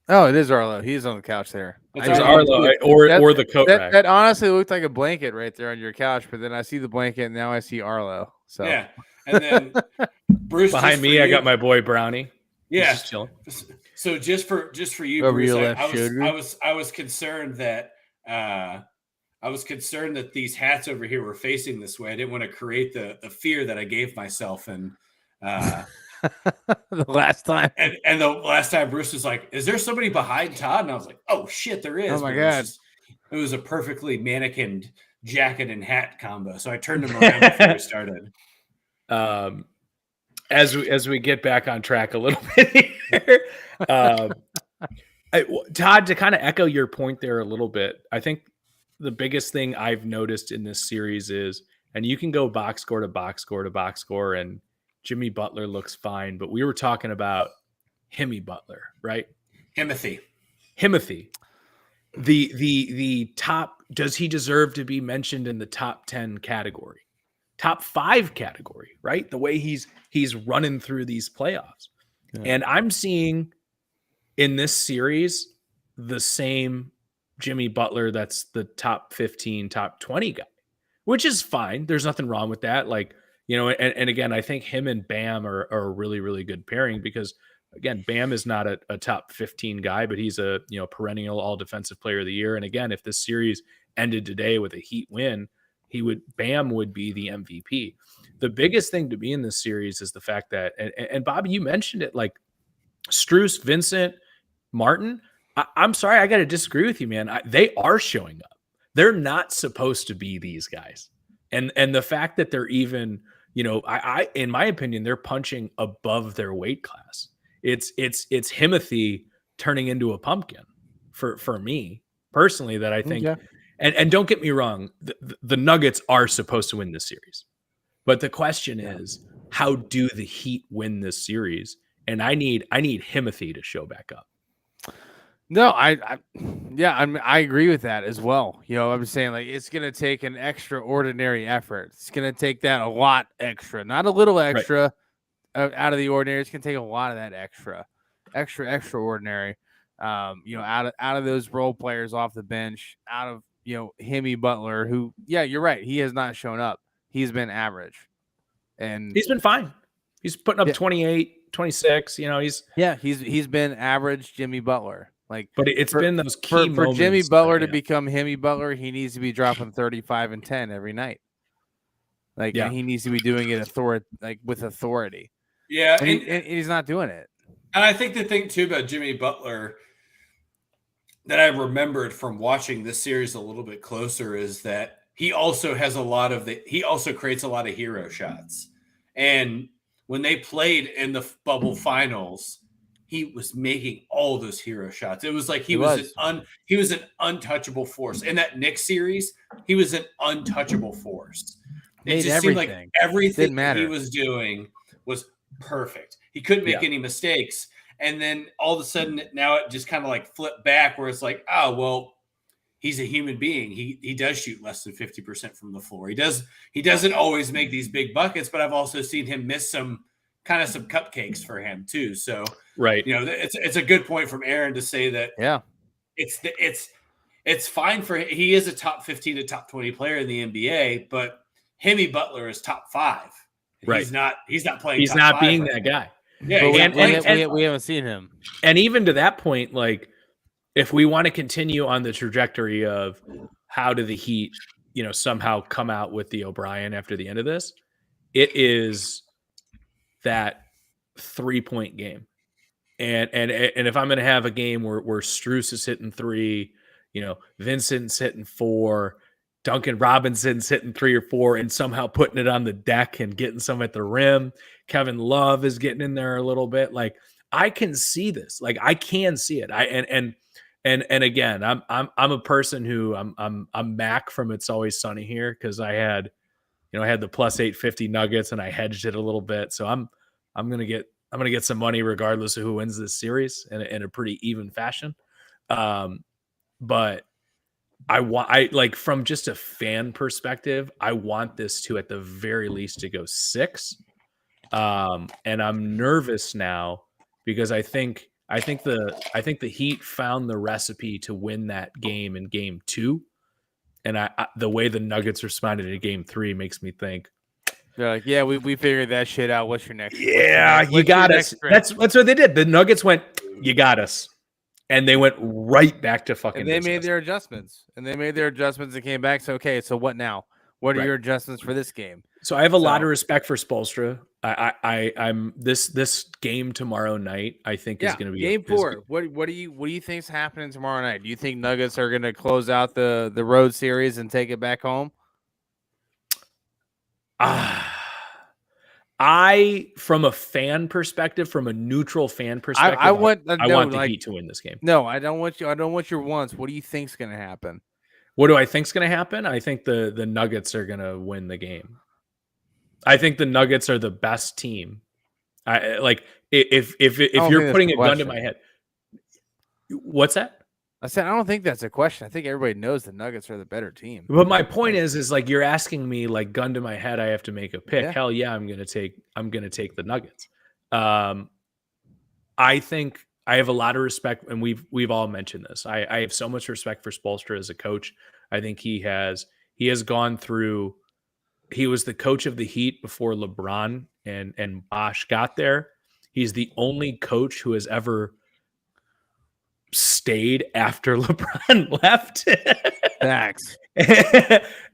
S1: Oh, it is Arlo. He's on the couch there.
S6: It's Arlo or the coat rack.
S1: That honestly looked like a blanket right there on your couch, but then I see the blanket and now I see Arlo. So
S3: yeah, and then Bruce,
S6: Behind me, I got my boy Brownie. He's
S3: Yeah.
S6: just chilling.
S3: So just for you,
S1: Over
S3: Bruce,
S1: your
S3: I
S1: left shoulder.
S3: was concerned that these hats over here were facing this way. I didn't want to create the fear that I gave myself, and
S1: The last time.
S3: and the last time Bruce was like, "Is there somebody behind Todd?" And I was like, "Oh shit, there is."
S1: Oh my
S3: But
S1: God.
S3: it was a perfectly mannequined jacket and hat combo. So I turned him around before we started.
S6: As we get back on track a little bit here, Todd, to kind of echo your point there a little bit, I think the biggest thing I've noticed in this series is, and you can go box score to box score to box score, and Jimmy Butler looks fine, but we were talking about Himmy Butler, right?
S3: Himothy.
S6: The top, does he deserve to be mentioned in the top 10 category? Top 5 category, right? The way he's running through these playoffs. Yeah. And I'm seeing in this series the same Jimmy Butler that's the top 15, top 20 guy, which is fine. There's nothing wrong with that. Like, you know, and again, I think him and Bam are a really, really good pairing because, again, Bam is not a top 15 guy, but he's a, you know, perennial all defensive player of the year. And again, if this series ended today with a Heat win, Bam would be the MVP. The biggest thing to me in this series is the fact that, and Bobby, you mentioned it, like Strus, Vincent, Martin. I'm sorry, I got to disagree with you, man. They are showing up. They're not supposed to be these guys. And the fact that they're even, you know, I in my opinion, they're punching above their weight class. It's Himothy turning into a pumpkin for me personally, that I think. Yeah. And don't get me wrong, the Nuggets are supposed to win this series. But the question is, how do the Heat win this series? And I need Himothy to show back up.
S1: No, I agree with that as well. You know, I'm saying, like, it's going to take an extraordinary effort. It's going to take that a lot extra, not a little extra out of the ordinary. It's going to take a lot of that extraordinary. You know, out of those role players off the bench, out of, you know, Himmy Butler, who, yeah, you're right, he has not shown up. He's been average, and
S6: he's been fine. He's putting up 28, 26. You know, he's
S1: been average Jimmy Butler. Like,
S6: but it's been those key moments
S1: for Jimmy Butler to become Himmy Butler. He needs to be dropping 35 and 10 every night. Like, and he needs to be doing it with authority.
S3: Yeah,
S1: and he's not doing it.
S3: And I think the thing too about Jimmy Butler that I remembered from watching this series a little bit closer is that he also has he also creates a lot of hero shots. And when they played in the bubble finals, he was making all those hero shots. It was like he was an untouchable force. In that Knicks series, he was an untouchable force. It just seemed like everything he was doing was perfect. He couldn't make any mistakes. And then all of a sudden now it just kind of like flipped back where it's like, oh, well, he's a human being. He does shoot less than 50% from the floor. He doesn't always make these big buckets, but I've also seen him miss some cupcakes for him too. So,
S6: right.
S3: You know, it's a good point from Aaron to say that.
S1: Yeah,
S3: it's fine for him. He is a top 15 to top 20 player in the NBA, but Himmy Butler is top 5.
S6: Right.
S3: He's not playing.
S6: He's not being that guy.
S3: Yeah,
S1: we haven't seen him.
S6: And even to that point, like, if we want to continue on the trajectory of how do the Heat, you know, somehow come out with the O'Brien after the end of this, it is that 3-point game. And if I'm going to have a game where Strus is hitting 3, you know, Vincent's hitting 4, Duncan Robinson's hitting 3 or 4 and somehow putting it on the deck and getting some at the rim. Kevin Love is getting in there a little bit. Like, I can see this. Like, I can see it. And again, I'm a person who I'm Mac from It's Always Sunny here because I had the plus 850 Nuggets and I hedged it a little bit. So I'm gonna get some money regardless of who wins this series in a pretty even fashion. But I like, from just a fan perspective, I want this to at the very least to go 6. And I'm nervous now because I think the Heat found the recipe to win that game in game 2. And the way the Nuggets responded in game 3 makes me think
S1: They're like, yeah, we figured that shit out. What's your next?
S6: Yeah, you got us. That's what they did. The Nuggets went, you got us. And they went right back to fucking
S1: And they made
S6: business.
S1: their adjustments. And came back. So, okay, so what now? What are your adjustments for this game?
S6: So I have a lot of respect for Spoelstra. I'm this game tomorrow night, I think is going to be
S1: game 4. What do you think's happening tomorrow night? Do you think Nuggets are going to close out the road series and take it back home?
S6: From a fan perspective, from a neutral fan perspective,
S1: I want
S6: the Heat to win this game.
S1: No, I don't want your wants. What do you think's going to happen?
S6: What do I think's going to happen? I think the Nuggets are going to win the game. I think the Nuggets are the best team. If you're putting a gun to my head, what's that?
S1: I said I don't think that's a question. I think everybody knows the Nuggets are the better team.
S6: But my point is like you're asking me like gun to my head, I have to make a pick. Yeah. Hell yeah, I'm gonna take the Nuggets. I think I have a lot of respect, and we've all mentioned this. I have so much respect for Spoelstra as a coach. I think he has gone through. He was the coach of the Heat before LeBron and Bosh got there. He's the only coach who has ever stayed after LeBron left.
S1: Facts.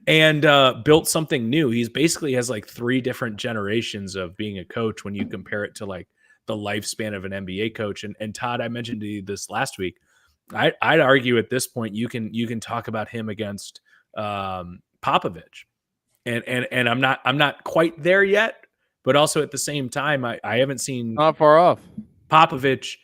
S6: And built something new. He's basically has like 3 different generations of being a coach when you compare it to like the lifespan of an NBA coach. And Todd, I mentioned to you this last week. I'd argue at this point you can talk about him against Popovich. And I'm not quite there yet, but also at the same time, I haven't seen
S1: not far off
S6: Popovich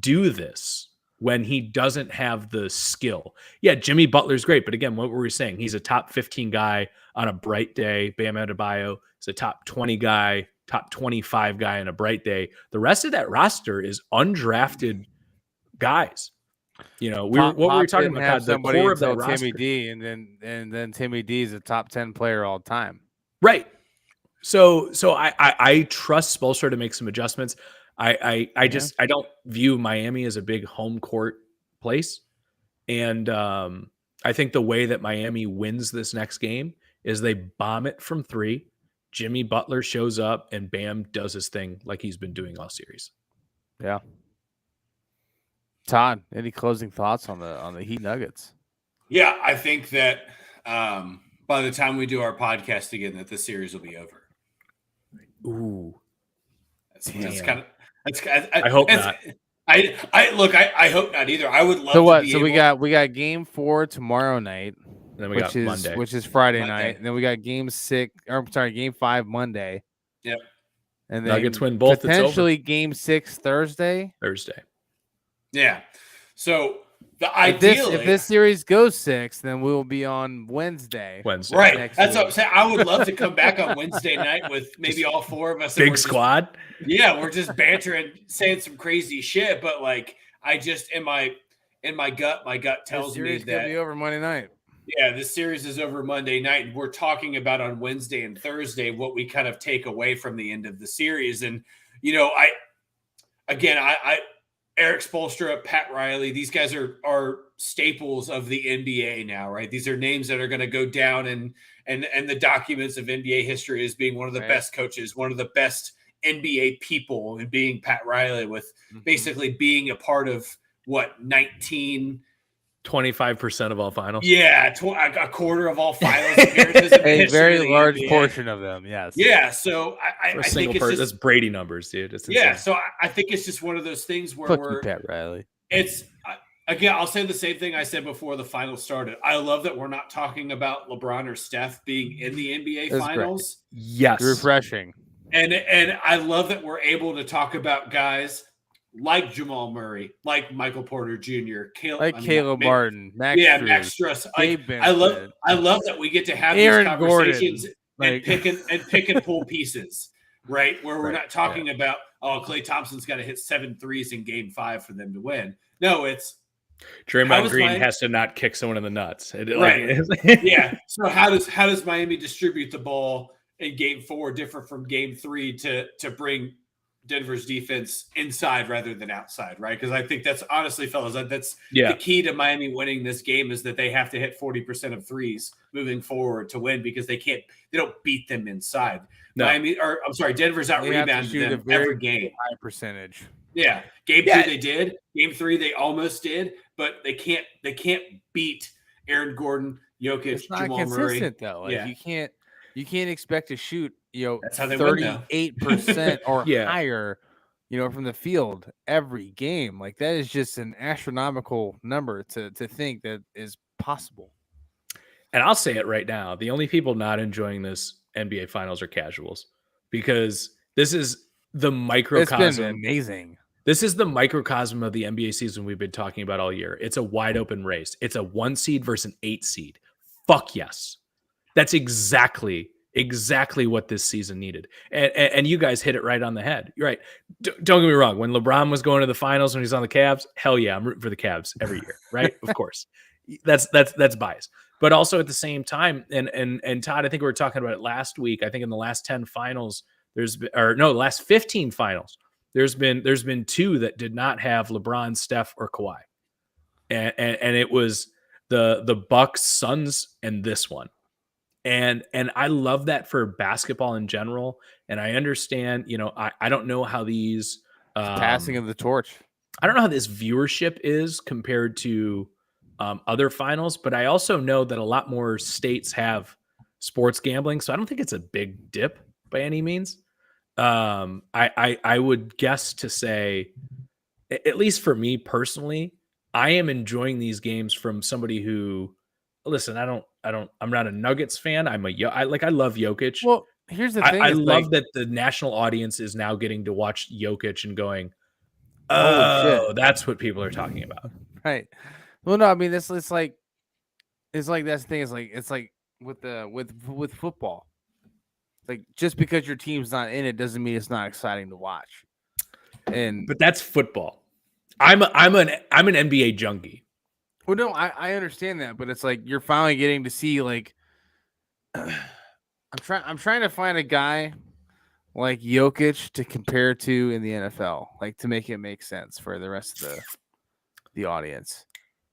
S6: do this when he doesn't have the skill. Yeah, Jimmy Butler's great, but again, what were we saying? He's a top 15 guy on a bright day. Bam Adebayo is a top 20 guy, top 25 guy on a bright day. The rest of that roster is undrafted guys. You know, what were we talking about? The core of that roster.
S1: Timmy D, and then Timmy D is a top 10 player all time.
S6: Right. So I trust Spoelstra to make some adjustments. I don't view Miami as a big home court place. And I think the way that Miami wins this next game is they bomb it from 3. Jimmy Butler shows up and Bam does his thing like he's been doing all series.
S1: Yeah. Todd, any closing thoughts on the Heat Nuggets?
S3: Yeah, I think that by the time we do our podcast again, that the series will be over.
S6: Ooh,
S3: that's kind of.
S6: I hope not.
S3: I hope not either. I would love.
S1: So what? So we got game 4 tomorrow night,
S6: then we got Monday,
S1: which is Friday night, and then we got game 5 Monday.
S3: Yep.
S1: And then
S6: Nuggets win both.
S1: Potentially game 6 Thursday.
S3: Yeah. So if
S1: this series goes 6, then we'll be on Wednesday.
S3: Right. That's what I'm saying. I would love to come back on Wednesday night with maybe all 4 of us.
S6: Big squad.
S3: We're just bantering, saying some crazy shit. But like, I just in my gut tells me that
S1: could be over Monday night.
S3: Yeah, this series is over Monday night, and we're talking about on Wednesday and Thursday what we kind of take away from the end of the series. And you know, I Eric Spoelstra, Pat Riley, these guys are staples of the NBA now, right? These are names that are going to go down and the documents of NBA history as being one of the best coaches, one of the best NBA people, and being Pat Riley with basically being a part of
S6: 25% of all finals.
S3: Yeah, a quarter of all finals appearances.
S1: A very large portion of them, yes.
S3: Yeah, so I think it's
S6: that's Brady numbers, dude.
S3: So I think it's just one of those things where
S1: you, Pat Riley.
S3: It's again, I'll say the same thing I said before the finals started. I love that we're not talking about LeBron or Steph being in the NBA finals.
S1: Great.
S6: Yes,
S1: refreshing.
S3: And I love that we're able to talk about guys like Jamal Murray, like Michael Porter Jr.,
S1: Caleb Martin, Max
S3: Strus. I love that we get to have
S1: Aaron
S3: these conversations
S1: Gordon.
S3: and pick and pull pieces, right? Where we're not talking about Klay Thompson's got to hit 7 threes in Game 5 for them to win. No, it's
S6: Draymond Green has to not kick someone in the nuts.
S3: Right. Yeah. So how does Miami distribute the ball in Game 4 different from Game 3 to bring Denver's defense inside rather than outside, right? Because I think that's honestly, fellas, that's
S6: Yeah.
S3: the key to Miami winning this game is that they have to hit 40% of threes moving forward to win because they don't beat them inside.
S6: No.
S3: Denver's out
S1: They have to
S3: rebounded
S1: shoot a
S3: them
S1: very
S3: every game.
S1: high percentage.
S3: Yeah. Game
S6: Yeah.
S3: 2 they did. Game 3 they almost did, but they can't beat Aaron Gordon, Jokic,
S1: It's not
S3: Jamal Murray.
S1: consistent though. Like
S3: Yeah.
S1: you can't expect to shoot,
S3: That's how they win, though.
S1: 38% or
S6: Yeah.
S1: higher, from the field every game. Like that is just an astronomical number to think that is possible.
S6: And I'll say it right now. The only people not enjoying this NBA finals are casuals because this is the
S1: It's
S6: microcosm.
S1: been amazing.
S6: This is the microcosm of the NBA season we've been talking about all year. It's a wide open race. It's a 1 seed versus an 8 seed. Fuck yes. That's exactly what this season needed. And you guys hit it right on the head. You're right. Don't get me wrong. When LeBron was going to the finals when he's on the Cavs, hell yeah, I'm rooting for the Cavs every year, right? Of course. That's bias. But also at the same time, and Todd, I think we were talking about it last week. I think in the last 10 finals, last 15 finals, there's been 2 that did not have LeBron, Steph, or Kawhi. And it was the Bucks, Suns, and this one. And I love that for basketball in general. And I understand, I don't know how these
S1: Passing of the torch.
S6: I don't know how this viewership is compared to other finals, but I also know that a lot more states have sports gambling. So I don't think it's a big dip by any means. I would guess to say, at least for me personally, I am enjoying these games from somebody who, listen, I'm not a Nuggets fan. I love Jokic.
S1: Well, here's the thing.
S6: I love that the national audience is now getting to watch Jokic and going,
S1: shit.
S6: That's what people are talking about.
S1: Right. Well, no, I mean, it's like that's the thing. It's like with football. Like just because your team's not in it doesn't mean it's not exciting to watch.
S6: But that's football. I'm an NBA junkie.
S1: Well, no, I understand that, but it's like you're finally getting to see like I'm trying to find a guy like Jokic to compare to in the NFL, like to make it make sense for the rest of the audience.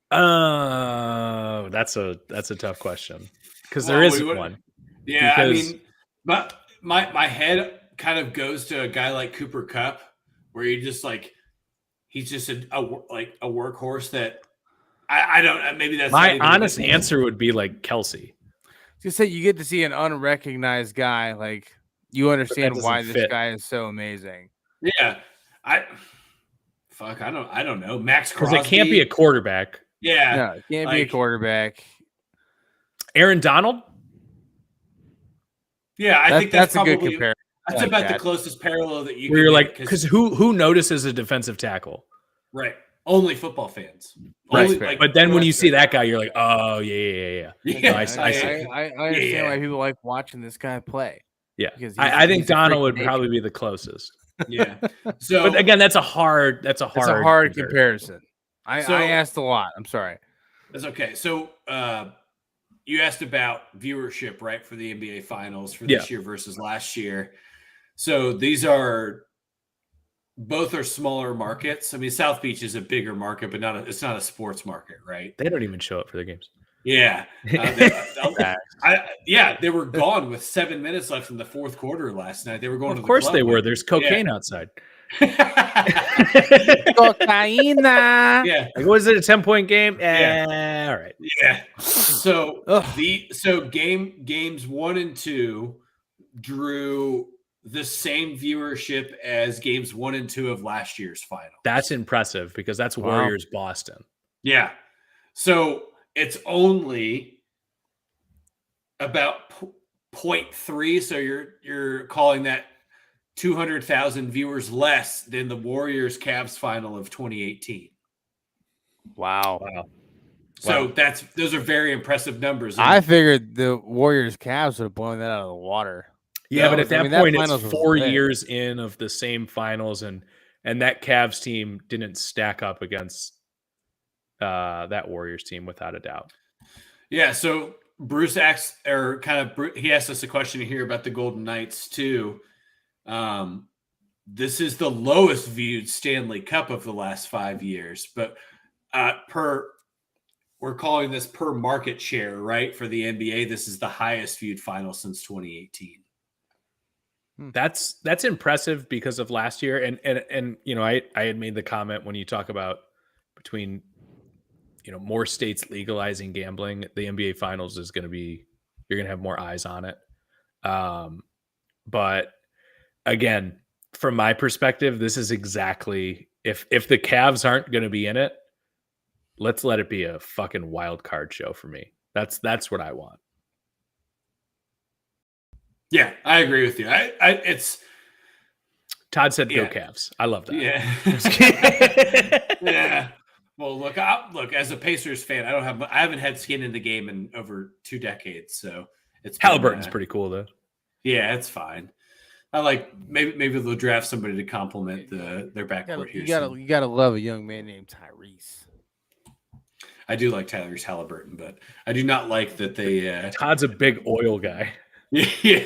S6: That's a tough question because there isn't one.
S3: Yeah, I mean, but my head kind of goes to a guy like Cooper Kupp, where you just like he's just a workhorse that I don't. Maybe that's
S6: my honest answer would be like Kelsey.
S1: Just say you get to see an unrecognized guy, like you understand why this guy is so amazing.
S3: Yeah, I don't know. Max Crosby,
S6: because it can't be a quarterback.
S3: Yeah,
S1: no, it can't be a quarterback.
S6: Aaron Donald.
S3: Yeah, I think that's
S1: a good
S3: probably,
S1: comparison.
S3: That's
S1: like
S3: about
S1: that.
S3: the closest parallel that you.
S6: Where you're like, because who notices a defensive tackle?
S3: Right. Only football fans.
S6: Right.
S3: Only, like,
S6: but then when you see that guy, you're like, oh yeah.
S3: Yeah,
S6: I see.
S1: I understand why people like watching this guy play.
S6: Yeah,
S1: because
S6: I think Donald would probably be the closest.
S3: Yeah. So,
S6: but again, that's a hard
S1: comparison. I asked a lot. I'm sorry.
S3: That's okay. So you asked about viewership, right, for the NBA Finals for this year versus last year. So both are smaller markets. I mean, South Beach is a bigger market, but it's not a sports market, right?
S6: They don't even show up for their games.
S3: Yeah. They were gone with 7 minutes left in the fourth quarter last night. They were going to the club.
S6: Of course they were. There's cocaine outside.
S1: Cocaine.
S3: Yeah.
S6: Like, was it a 10-point game? All right.
S3: Yeah. So games 1 and 2 drew the same viewership as games 1 and 2 of last year's final.
S6: That's impressive because that's Warriors Boston.
S3: Yeah. So it's only about 0.3. So you're calling that 200,000 viewers less than the Warriors Cavs final of 2018.
S1: Wow.
S3: So those are very impressive numbers.
S1: I figured the Warriors Cavs would have blown that out of the water.
S6: Yeah, but at that point, it's 4
S1: big.
S6: years in of the same finals, and that Cavs team didn't stack up against that Warriors team without a doubt.
S3: Yeah, so Bruce he asked us a question here about the Golden Knights too. this is the lowest viewed Stanley Cup of the last 5 years, but we're calling this per market share, right? For the NBA, this is the highest viewed final since 2018.
S6: That's impressive because of last year. And you know, I had made the comment when you talk about between, you know, more states legalizing gambling, the NBA finals is going to be, you're going to have more eyes on it. But again, from my perspective, this is exactly, if the Cavs aren't going to be in it, let's let it be a fucking wild card show for me. That's what I want.
S3: Yeah, I agree with you. It's
S6: Todd said go Cavs. I love that.
S3: Yeah. Yeah. Well, look, as a Pacers fan, I haven't had skin in the game in over 2 decades, so it's
S6: Halliburton's pretty cool though.
S3: Yeah, it's fine. I like maybe they'll draft somebody to complement their backcourt here.
S1: You gotta love a young man named Tyrese.
S3: I do like Tyrese Halliburton, but I do not like that they.
S6: Todd's a big oil guy.
S3: Yeah.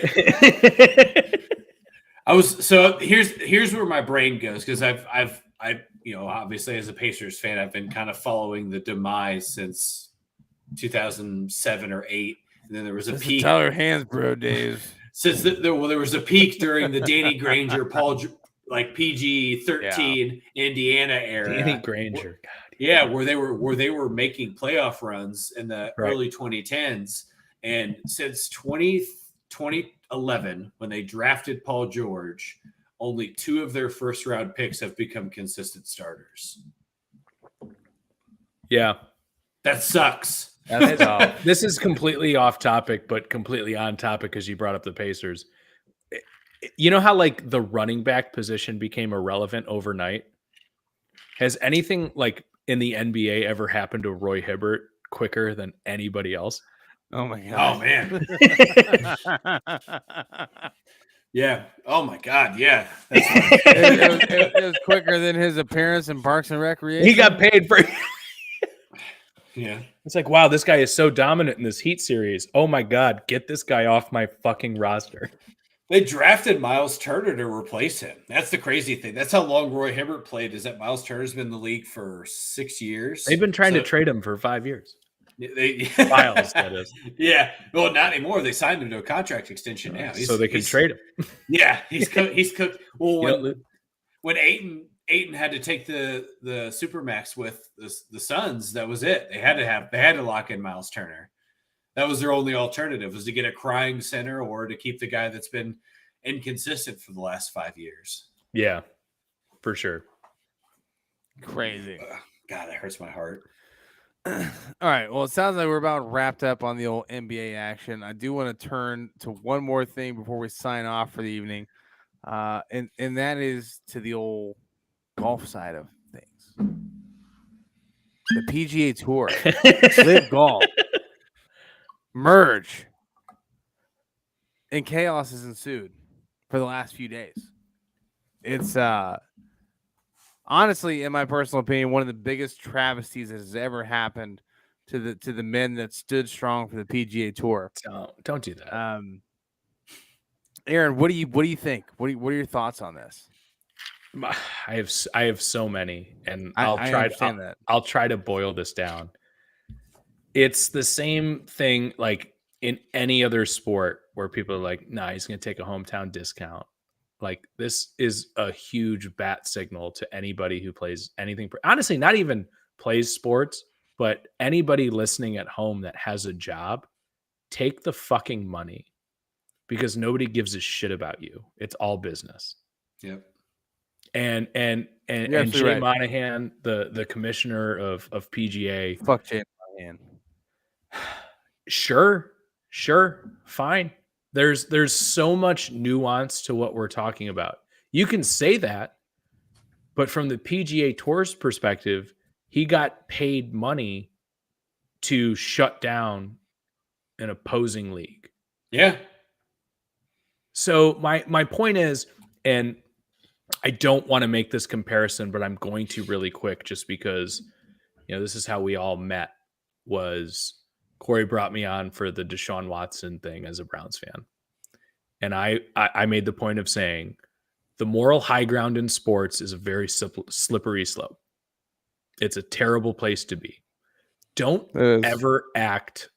S3: Here's where my brain goes, because I've you know, obviously as a Pacers fan, I've been kind of following the demise since 2007 or 8, and then there was a peak.
S1: Tyler Hansbrough days.
S3: Since there was a peak during the Danny Granger, like PG 13 Indiana era.
S6: Danny Granger, God.
S3: Yeah, where they were making playoff runs in the early 2010s, and since 2011, when they drafted Paul George, only 2 of their first round picks have become consistent starters.
S6: Yeah,
S3: that sucks.
S6: This is completely off topic, but completely on topic because you brought up the Pacers. You know how like the running back position became irrelevant overnight? Has anything like in the NBA ever happened to Roy Hibbert quicker than anybody else?
S1: Oh my God.
S3: Oh man. Yeah. Oh my God. Yeah.
S1: It was quicker than his appearance in Parks and Recreation.
S6: He got paid for.
S3: Yeah.
S6: It's like, wow, this guy is so dominant in this Heat series. Oh my God, get this guy off my fucking roster.
S3: They drafted Miles Turner to replace him. That's the crazy thing. That's how long Roy Hibbert played, is that Miles Turner's been in the league for 6 years.
S6: They've been trying to trade him for 5 years.
S3: Miles, that is. Yeah. Well, not anymore. They signed him to a contract extension now.
S6: So they can trade him.
S3: Yeah. He's cooked. Well, when Ayton had to take the Supermax with the Suns, that was it. They had to lock in Miles Turner. That was their only alternative, was to get a crying center or to keep the guy that's been inconsistent for the last 5 years.
S6: Yeah, for sure.
S1: Crazy.
S3: God, that hurts my heart.
S1: All right. Well, it sounds like we're about wrapped up on the old NBA action. I do want to turn to one more thing before we sign off for the evening. And that is to the old golf side of things. The PGA Tour, Live Golf, merge, and chaos has ensued for the last few days. It's honestly, in my personal opinion, one of the biggest travesties that has ever happened to the men that stood strong for the PGA Tour.
S6: Don't do that.
S1: Aaron, what do you think? What are your thoughts on this?
S6: I have so many, and I'll try to boil this down. It's the same thing like in any other sport where people are like, nah, he's going to take a hometown discount. Like, this is a huge bat signal to anybody who plays anything. Honestly, not even plays sports, but anybody listening at home that has a job, take the fucking money, because nobody gives a shit about you. It's all business.
S3: Yep.
S6: And Jay Monahan, the commissioner of PGA.
S1: Fuck Jay Monahan.
S6: Sure, fine. There's so much nuance to what we're talking about. You can say that, but from the PGA Tour's perspective, he got paid money to shut down an opposing league.
S3: Yeah.
S6: So my point is, and I don't want to make this comparison, but I'm going to really quick, just because, you know, this is how we all met. Was Corey brought me on for the Deshaun Watson thing as a Browns fan. And I made the point of saying the moral high ground in sports is a very slippery slope. It's a terrible place to be. Don't ever act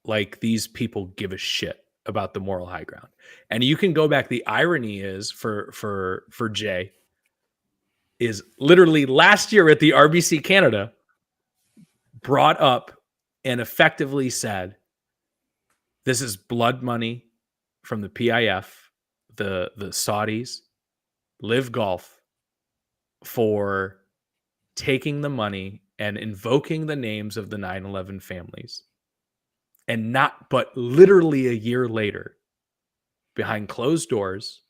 S6: like these people give a shit about the moral high ground. And you can go back. The irony is for Jay is literally last year at the RBC Canada brought up and effectively said, this is blood money from the PIF, the Saudis, Live Golf, for taking the money and invoking the names of the 9/11 families. And but literally a year later, behind closed doors,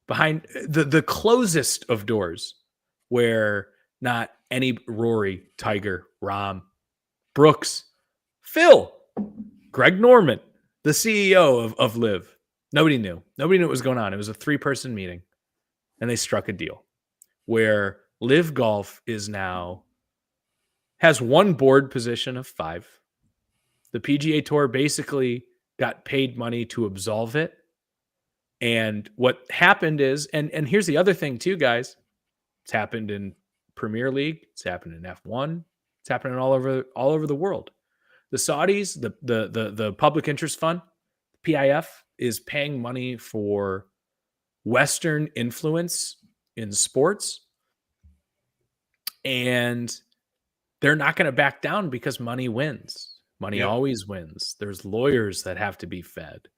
S6: behind the closest of doors, where not any Rory, Tiger, Rahm, Brooks, Phil, Greg Norman, the CEO of Live. Nobody knew. Nobody knew what was going on. It was a 3-person meeting, and they struck a deal where Live Golf has one board position of 5. The PGA Tour basically got paid money to absolve it. And what happened is, and here's the other thing too, guys. It's happened in Premier League. It's happened in F1. It's happening all over the world. The Saudis, the Public Interest Fund, PIF, is paying money for Western influence in sports. And they're not going to back down because money wins. Money always wins. There's lawyers that have to be fed.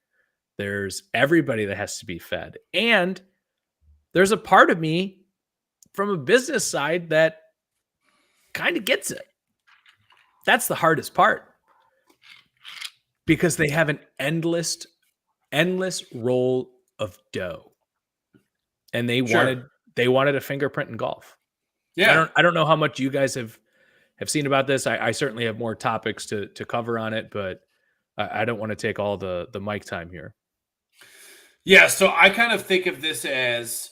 S6: There's everybody that has to be fed. And there's a part of me from a business side that kind of gets it. That's the hardest part. Because they have an endless roll of dough. And they wanted a fingerprint in golf.
S3: Yeah.
S6: I don't know how much you guys have seen about this. I certainly have more topics to cover on it, but I don't want to take all the mic time here.
S3: Yeah, so I kind of think of this as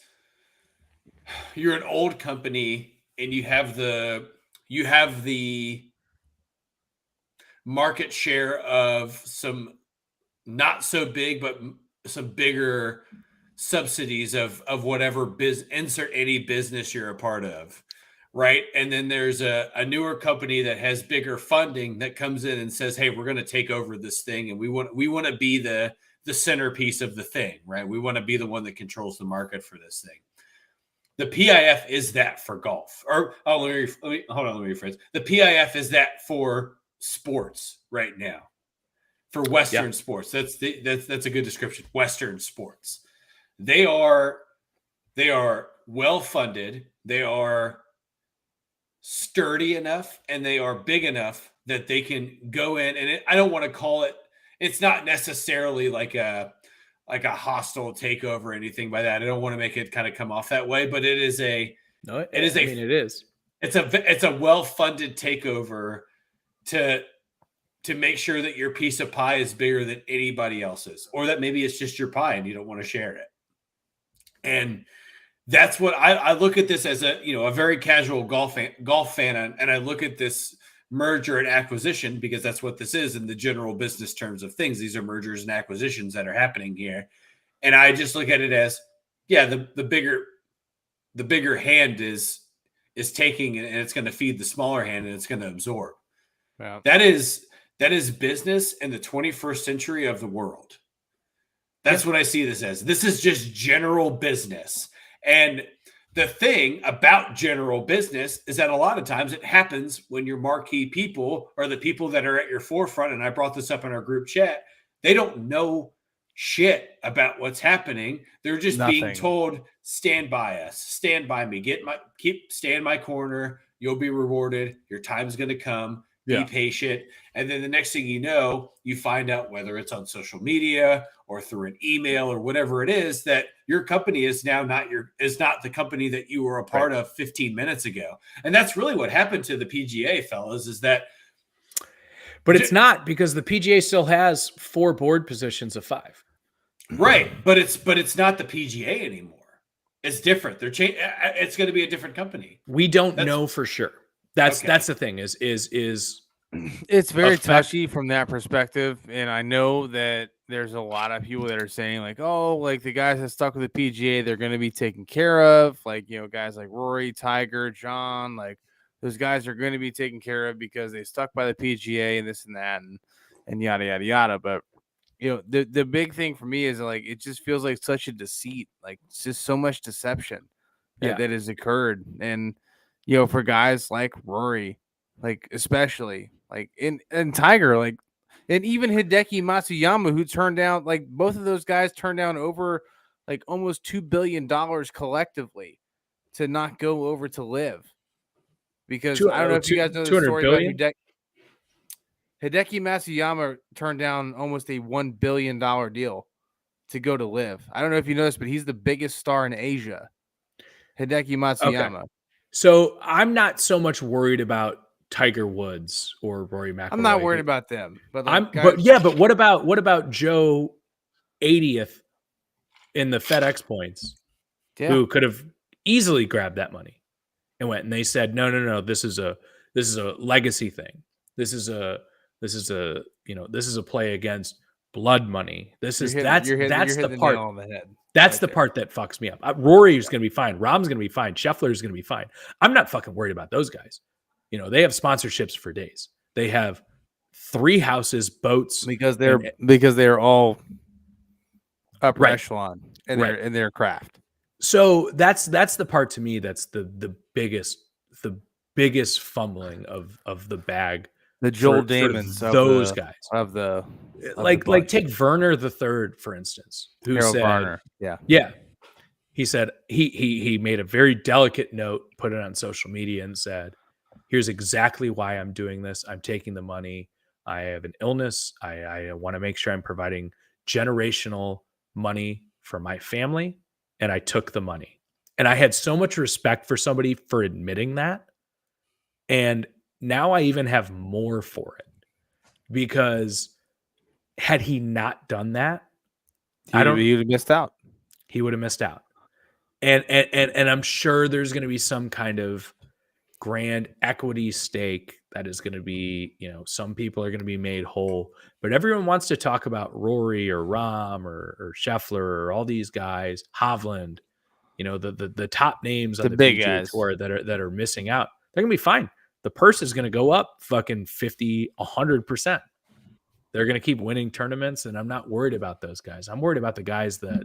S3: you're an old company and you have the market share of some not so big but some bigger subsidies of whatever insert any business you're a part of. Right. And then there's a newer company that has bigger funding that comes in and says, hey, we're going to take over this thing. And we want to be the centerpiece of the thing. Right. We want to be the one that controls the market for this thing. The PIF is that for golf. Or let me rephrase. The PIF is that for sports right now. For Western sports. That's a good description. Western sports. They are well funded. They are sturdy enough and they are big enough that they can go in, and I don't want to call it, it's not necessarily like a hostile takeover or anything by that. I don't want to make it kind of come off that way, but it is it's a well-funded takeover to make sure that your piece of pie is bigger than anybody else's, or that maybe it's just your pie and you don't want to share it. And that's what I look at this as a very casual golf fan, and I look at this merger and acquisition because that's what this is in the general business terms of things. These are mergers and acquisitions that are happening here, and I just look at it as, the bigger hand is taking, and it's going to feed the smaller hand, and it's going to absorb.
S1: Yeah.
S3: That is business in the 21st century of the world. That's what I see this as. This is just general business. And the thing about general business is that a lot of times it happens when your marquee people or the people that are at your forefront, and I brought this up in our group chat, they don't know shit about what's happening. They're just being told, stand by us, stand by me, stay in my corner. You'll be rewarded. Your time's going to come. Be patient. And then the next thing you know, you find out, whether it's on social media or through an email or whatever it is, that your company is now not the company that you were a part of 15 minutes ago. And that's really what happened to the PGA, fellas, is that.
S6: But it's not, because the PGA still has 4 board positions of 5.
S3: Right. But it's not the PGA anymore. It's different. They're changing. It's going to be a different company.
S6: We don't know for sure. That's the thing is
S1: it's very touchy from that perspective. And I know that there's a lot of people that are saying like, oh, like the guys that stuck with the PGA, they're going to be taken care of. Like, guys like Rory, Tiger, John, like those guys are going to be taken care of because they stuck by the PGA and this and that and yada, yada, yada. But, the big thing for me is like, it just feels like such a deceit. Like it's just so much deception that has occurred. And, for guys like Rory, like especially like and Tiger, like, and even Hideki Matsuyama, who turned down, like both of those guys turned down over like almost $2 billion collectively to not go over to live. Because I don't know if you guys know the story about Hideki Matsuyama turned down almost a $1 billion deal to go to live. I don't know if you know this, but he's the biggest star in Asia. Hideki Matsuyama.
S6: Okay. So I'm not so much worried about Tiger Woods or Rory McIlroy.
S1: I'm not worried about them, but
S6: but what about Joe 80th in the FedEx points, who could have easily grabbed that money and went, and they said, no, this is a legacy thing. This is a play against blood money. That's the part
S1: on the head.
S6: That's the part that fucks me up. Rory is going to be fine. Rahm's going to be fine. Scheffler is going to be fine. I'm not fucking worried about those guys. They have sponsorships for days. They have 3 houses, boats,
S1: because they're all upper echelon in their craft.
S6: So that's the part to me that's the biggest fumbling of the bag.
S1: The Joel Damons
S6: of those guys
S1: of the
S6: take Werner the Third, for instance, who
S1: Harold
S6: said,
S1: Varner.
S6: Yeah. He said he made a very delicate note, put it on social media, and said, here's exactly why I'm doing this. I'm taking the money. I have an illness. I want to make sure I'm providing generational money for my family. And I took the money. And I had so much respect for somebody for admitting that. And now I even have more for it. Because had he not done that,
S1: he would have missed out.
S6: He would have missed out. And I'm sure there's going to be some kind of grand equity stake that is going to be, some people are going to be made whole, but everyone wants to talk about Rory or Rahm or Scheffler or all these guys, Hovland, the top names on the
S1: big
S6: PGA
S1: guys
S6: Tour that are missing out. They're going to be fine. The purse is going to go up fucking 50, 100%. They're going to keep winning tournaments, and I'm not worried about those guys. I'm worried about the guys that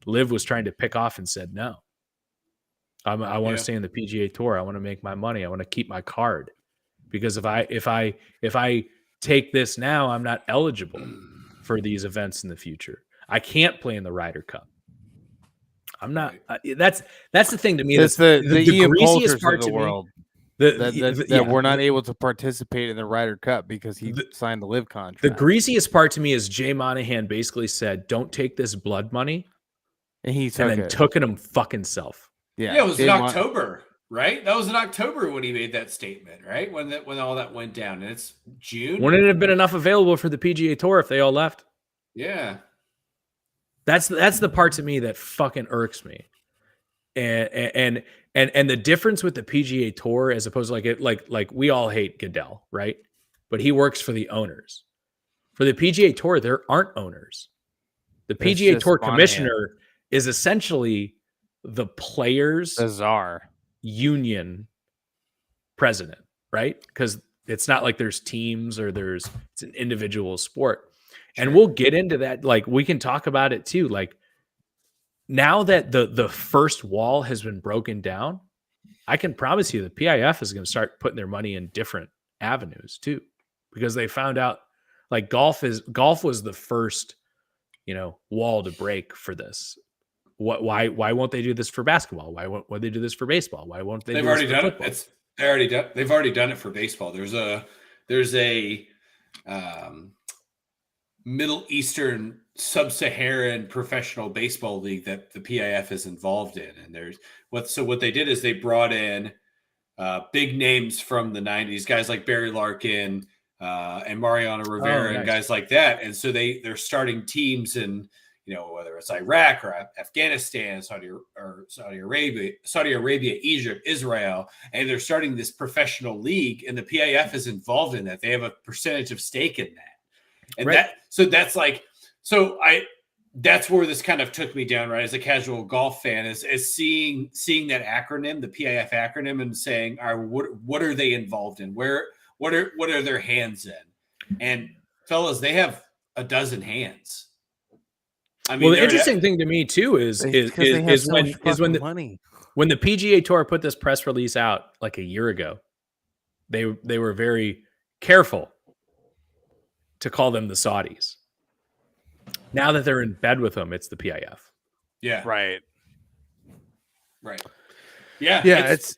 S6: Liv was trying to pick off and said no. I want to stay in the PGA Tour. I want to make my money. I want to keep my card, because if I take this now, I'm not eligible for these events in the future. I can't play in the Ryder Cup. I'm not. That's the thing to me.
S1: That's the greasiest part
S6: of the
S1: world. That we're not able to participate in the Ryder Cup because he signed the live contract.
S6: The greasiest part to me is Jay Monahan basically said, "Don't take this blood money,"
S1: and he
S6: took it him fucking self.
S3: Yeah, it was in October, right? That was in October when he made that statement, right? When all that went down, and it's June.
S6: Wouldn't it have been enough available for the PGA Tour if they all left?
S3: Yeah,
S6: that's the part to me that fucking irks me, and the difference with the PGA Tour as opposed to like we all hate Goodell, right? But he works for the owners. For the PGA Tour, there aren't owners. The PGA Tour commissioner is essentially the players'
S1: czar
S6: union president, right? Because it's not like there's teams or it's an individual sport. Sure. And we'll get into that. Like, we can talk about it too. Like, now that the first wall has been broken down, I can promise you the PIF is going to start putting their money in different avenues too, because they found out like golf was the first, wall to break for this. Why won't they do this for basketball? Why won't they do this for baseball? Why won't they?
S3: They've already done it. They've already done it for baseball. There's a Middle Eastern Sub-Saharan professional baseball league that the PIF is involved in, and what they did is they brought in big names from the 90s, guys like Barry Larkin and Mariano Rivera and guys like that, and so they're starting teams in. Whether it's Iraq or Afghanistan, Saudi Arabia, Egypt, Israel, and they're starting this professional league, and the PIF is involved in that. They have a percentage of stake in that, and So that's where this kind of took me down, right? As a casual golf fan, is seeing that acronym, the PIF acronym, and saying, all right, what are they involved in? What are their hands in? And fellas, they have a dozen hands. I mean,
S6: well, the interesting thing to me too is when the PGA Tour put this press release out like a year ago, they were very careful to call them the Saudis. Now that they're in bed with them, it's the PIF.
S3: Yeah.
S1: Right.
S3: Yeah.
S1: Yeah.
S3: It's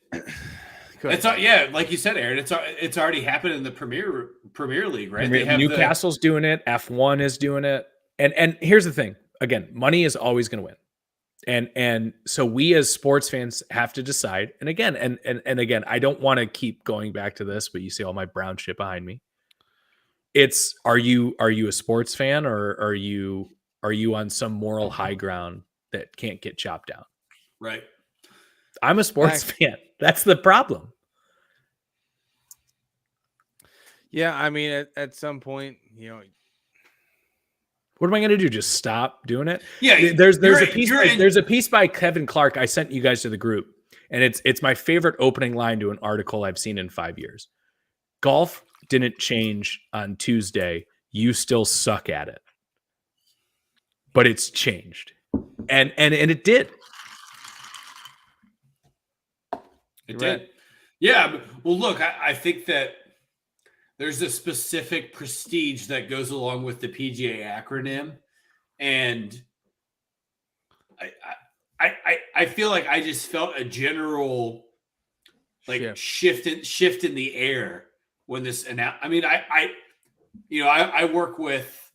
S3: like you said, Aaron. It's already happened in the Premier League, right? They have
S6: Newcastle's doing it. F1 is doing it. And here's the thing. Again, money is always going to win. And so we as sports fans have to decide. And again, and again, I don't want to keep going back to this, but you see all my brown shit behind me. It's are you a sports fan, or are you on some moral high ground that can't get chopped down?
S3: Right.
S6: I'm a sports fan. That's the problem.
S1: Yeah, I mean, at some point,
S6: what am I going to do? Just stop doing it?
S3: Yeah.
S6: There's a piece by Kevin Clark. I sent you guys to the group, and it's my favorite opening line to an article I've seen in 5 years. Golf didn't change on Tuesday. You still suck at it, but it's changed, and it did.
S3: It did. Yeah. Well, look, I think that there's a specific prestige that goes along with the PGA acronym, and I feel like I just felt a general shift in the air when this announced. I mean, I work with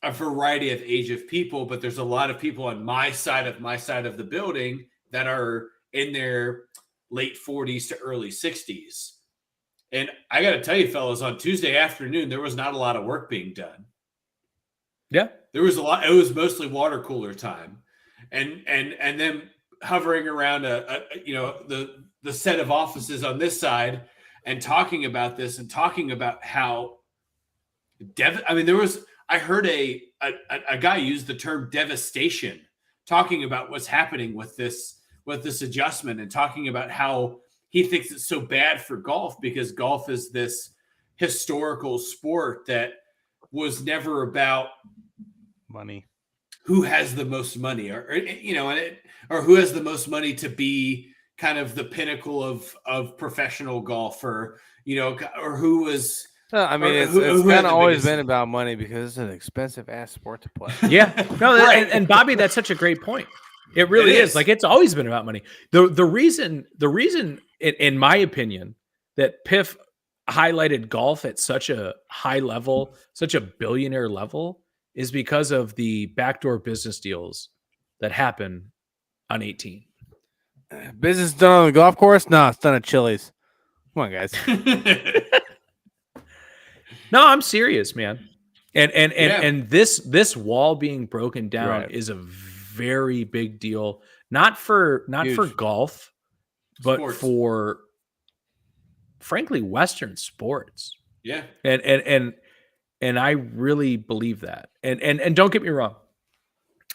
S3: a variety of age of people, but there's a lot of people on my side of the building that are in their late 40s to early 60s. And I got to tell you, fellas, on Tuesday afternoon, there was not a lot of work being done.
S6: Yeah.
S3: There was a lot. It was mostly water cooler time. And then hovering around the set of offices on this side and talking about this and talking about how I heard a guy use the term devastation, talking about what's happening with this adjustment, and talking about how he thinks it's so bad for golf because golf is this historical sport that was never about
S1: money,
S3: who has the most money, or who has the most money to be kind of the pinnacle of professional golf, or who was.
S1: I mean, it's kind of always been about money because it's an expensive ass sport to play.
S6: Yeah, no, right. and Bobby, that's such a great point. It really is. Like, it's always been about money. The reason, in my opinion, that PIF highlighted golf at such a high level, such a billionaire level, is because of the backdoor business deals that happen on 18.
S1: Business done on the golf course? No, it's done at Chili's. Come on, guys.
S6: No, I'm serious, man. And this wall being broken down is a very big deal. Not for golf, but sports. For frankly Western sports.
S3: Yeah.
S6: And I really believe that. And don't get me wrong.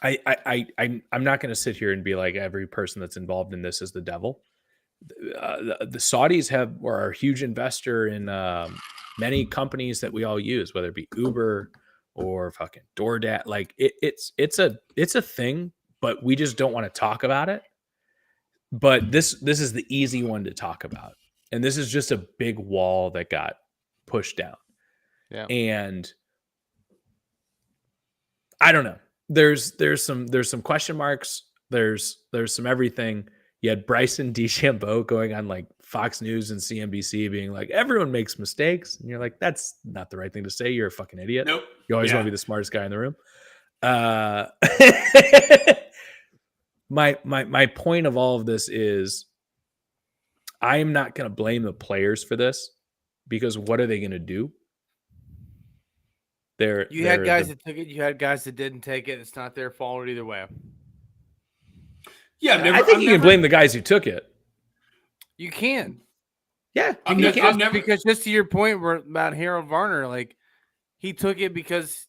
S6: I'm not going to sit here and be like every person that's involved in this is the devil. The Saudis are a huge investor in many companies that we all use, whether it be Uber or fucking DoorDash. Like it's a thing, but we just don't want to talk about it. But this is the easy one to talk about, and this is just a big wall that got pushed down.
S1: Yeah,
S6: and I don't know. There's some question marks. There's some everything. You had Bryson DeChambeau going on like Fox News and CNBC being like, everyone makes mistakes. And you're like, that's not the right thing to say. You're a fucking idiot.
S3: Nope.
S6: You always want to be the smartest guy in the room. My point of all of this is I am not going to blame the players for this, because what are they going to do?
S1: You had guys that took it. You had guys that didn't take it. It's not their fault either way.
S3: Yeah,
S6: I think you can blame the guys who took it.
S1: You can.
S6: Yeah.
S1: Because just to your point about Harold Varner, like, he took it because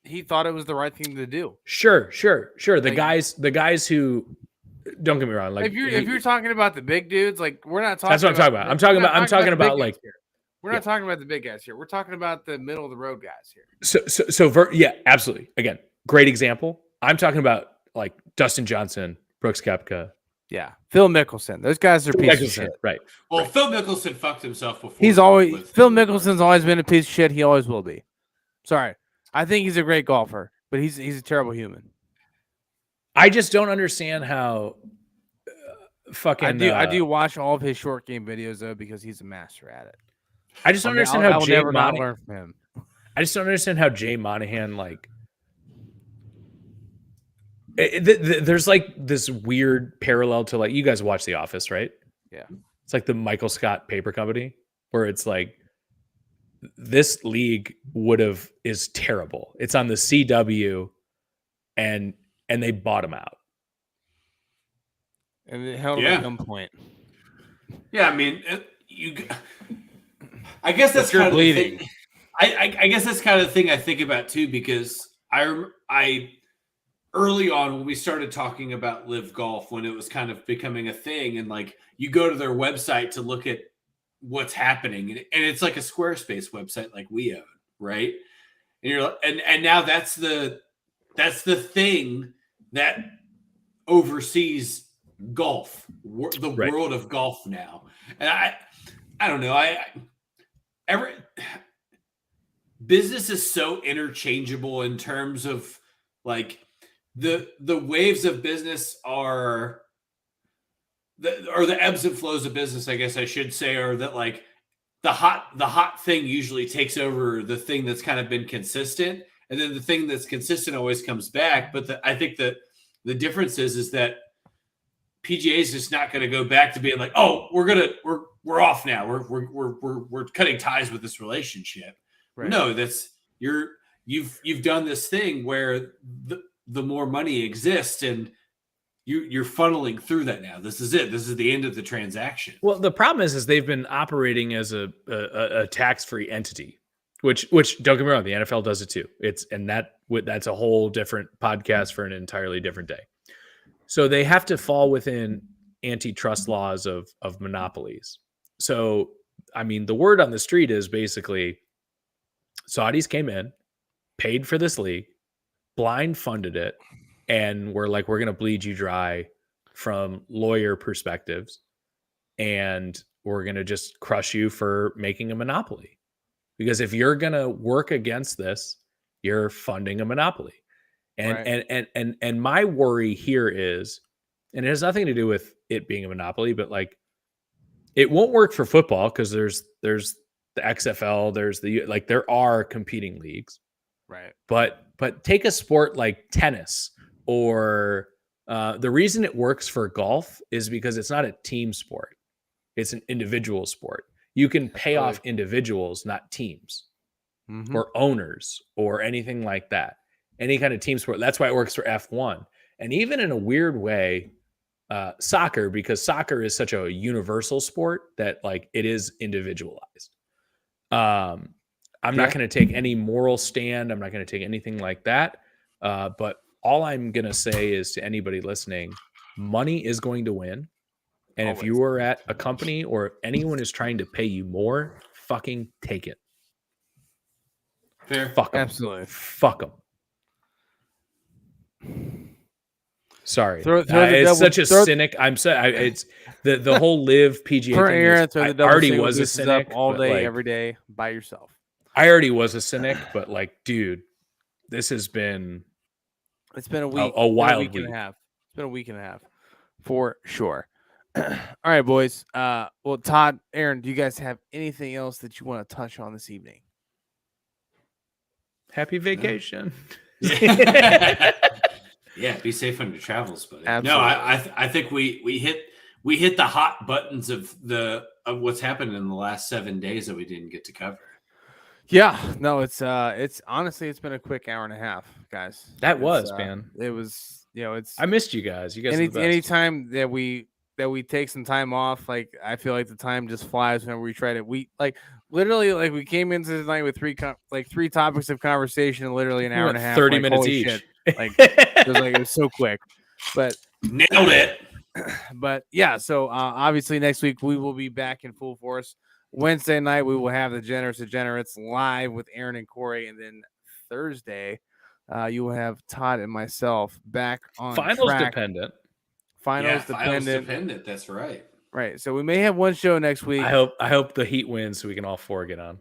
S1: he thought it was the right thing to do.
S6: Sure. The
S1: Like-
S6: guys who, don't get me wrong. Like
S1: if you're talking about the big dudes, like we're not talking.
S6: that's what I'm talking about. I'm talking about
S1: the big
S6: like,
S1: guys here. We're not talking about the big guys here. We're talking about the middle of the road guys here.
S6: yeah, absolutely. Again, great example. I'm talking about like Dustin Johnson, Brooks Koepka.
S1: Yeah, Phil Mickelson. Those guys are pieces of shit.
S6: Right.
S3: Well, Phil Mickelson fucked himself before.
S1: Phil Mickelson's always been a piece of shit. He always will be. Sorry, I think he's a great golfer, but he's a terrible human.
S6: I just don't understand how fucking.
S1: I do watch all of his short game videos though because he's a master at it.
S6: I just don't understand how
S1: I'll
S6: Jay
S1: never not
S6: Monahan.
S1: learn from him.
S6: I just don't understand how Jay Monahan like. There's like this weird parallel to like you guys watch The Office, right?
S1: Yeah.
S6: It's like the Michael Scott Paper Company, where it's like this league is terrible. It's on the CW, and they bought him out.
S1: And it held him at gunpoint.
S3: Yeah, I mean, I guess that's kind of the thing. I guess that's kind of the thing I think about too, because I early on when we started talking about Live Golf, when it was kind of becoming a thing, and like you go to their website to look at what's happening, and it's like a Squarespace website like we own, right? And you're and now that's the thing that oversees golf, the world of golf now. And I don't know. Business is so interchangeable in terms of like the waves of business are the ebbs and flows of business, I guess I should say, are that like the hot thing usually takes over the thing that's kind of been consistent, and then the thing that's consistent always comes back. But I think that the difference is that PGA is just not going to go back to being like, oh, we're off now. We're cutting ties with this relationship. Right. No, that's you've done this thing where the more money exists, and you're funneling through that now. This is it. This is the end of the transaction.
S6: Well, the problem is they've been operating as a tax-free entity, which don't get me wrong, the NFL does it too. That's a whole different podcast for an entirely different day. So they have to fall within antitrust laws of monopolies. So, I mean, the word on the street is basically Saudis came in, paid for this league, blind funded it, and we're going to bleed you dry from lawyer perspectives, and we're going to just crush you for making a monopoly. Because if you're going to work against this, you're funding a monopoly. And my worry here is, and it has nothing to do with it being a monopoly, but like it won't work for football because there's the XFL, there are competing leagues.
S1: Right.
S6: But take a sport like tennis, or the reason it works for golf is because it's not a team sport. It's an individual sport. You can pay off individuals, not teams or owners or anything like that. Any kind of team sport. That's why it works for F1. And even in a weird way, soccer, because soccer is such a universal sport that like it is individualized. I'm not going to take any moral stand. I'm not going to take anything like that. But all I'm going to say is to anybody listening, money is going to win. And if you are at a company or if anyone is trying to pay you more, fucking take it.
S3: Fair.
S6: Fuck 'em.
S1: Absolutely.
S6: Fuck them. Sorry,
S1: it's
S6: such a cynic. I'm sorry. It's the whole live PGA
S1: for
S6: thing.
S1: Aaron,
S6: I already was a cynic
S1: all day,
S6: like,
S1: every day by yourself.
S6: I already was a cynic, but like, dude, this has been.
S1: It's been a week,
S6: a wild
S1: week
S6: week
S1: and a half. It's been a week and a half, for sure. All right, boys. Well, Todd, Aaron, do you guys have anything else that you want to touch on this evening?
S6: Happy vacation.
S3: Yeah, be safe on your travels, buddy.
S1: Absolutely.
S3: No, I think we hit the hot buttons of what's happened in the last 7 days that we didn't get to cover.
S1: Yeah, no, it's honestly it's been a quick hour and a half, guys.
S6: That was, man.
S1: It was, it's.
S6: I missed you guys. You guys. Are the best.
S1: Anytime that we take some time off, like I feel like the time just flies whenever we try to. literally, like we came into tonight with three topics of conversation, literally an hour and a half,
S6: 30
S1: like,
S6: minutes
S1: holy
S6: each.
S1: shit. Like it was so quick, but
S3: Nailed it.
S1: But yeah, so obviously next week we will be back in full force. Wednesday night we will have the Generous Degenerates live with Aaron and Corey, and then Thursday you will have Todd and myself back on
S6: Finals
S1: track.
S6: dependent.
S1: Finals
S3: Finals
S1: dependent.
S3: dependent. That's right.
S1: Right. So we may have one show next week.
S6: I hope the Heat wins so we can all four get on.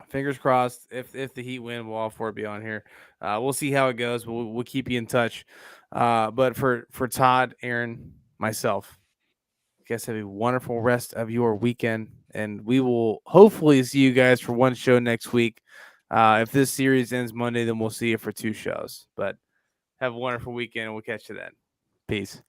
S1: Fingers crossed. If the Heat win, we'll all four be on here. We'll see how it goes. We'll keep you in touch. But for Todd, Aaron, myself, you guys have a wonderful rest of your weekend, and we will hopefully see you guys for one show next week. If this series ends Monday, then we'll see you for two shows. But have a wonderful weekend, and we'll catch you then. Peace.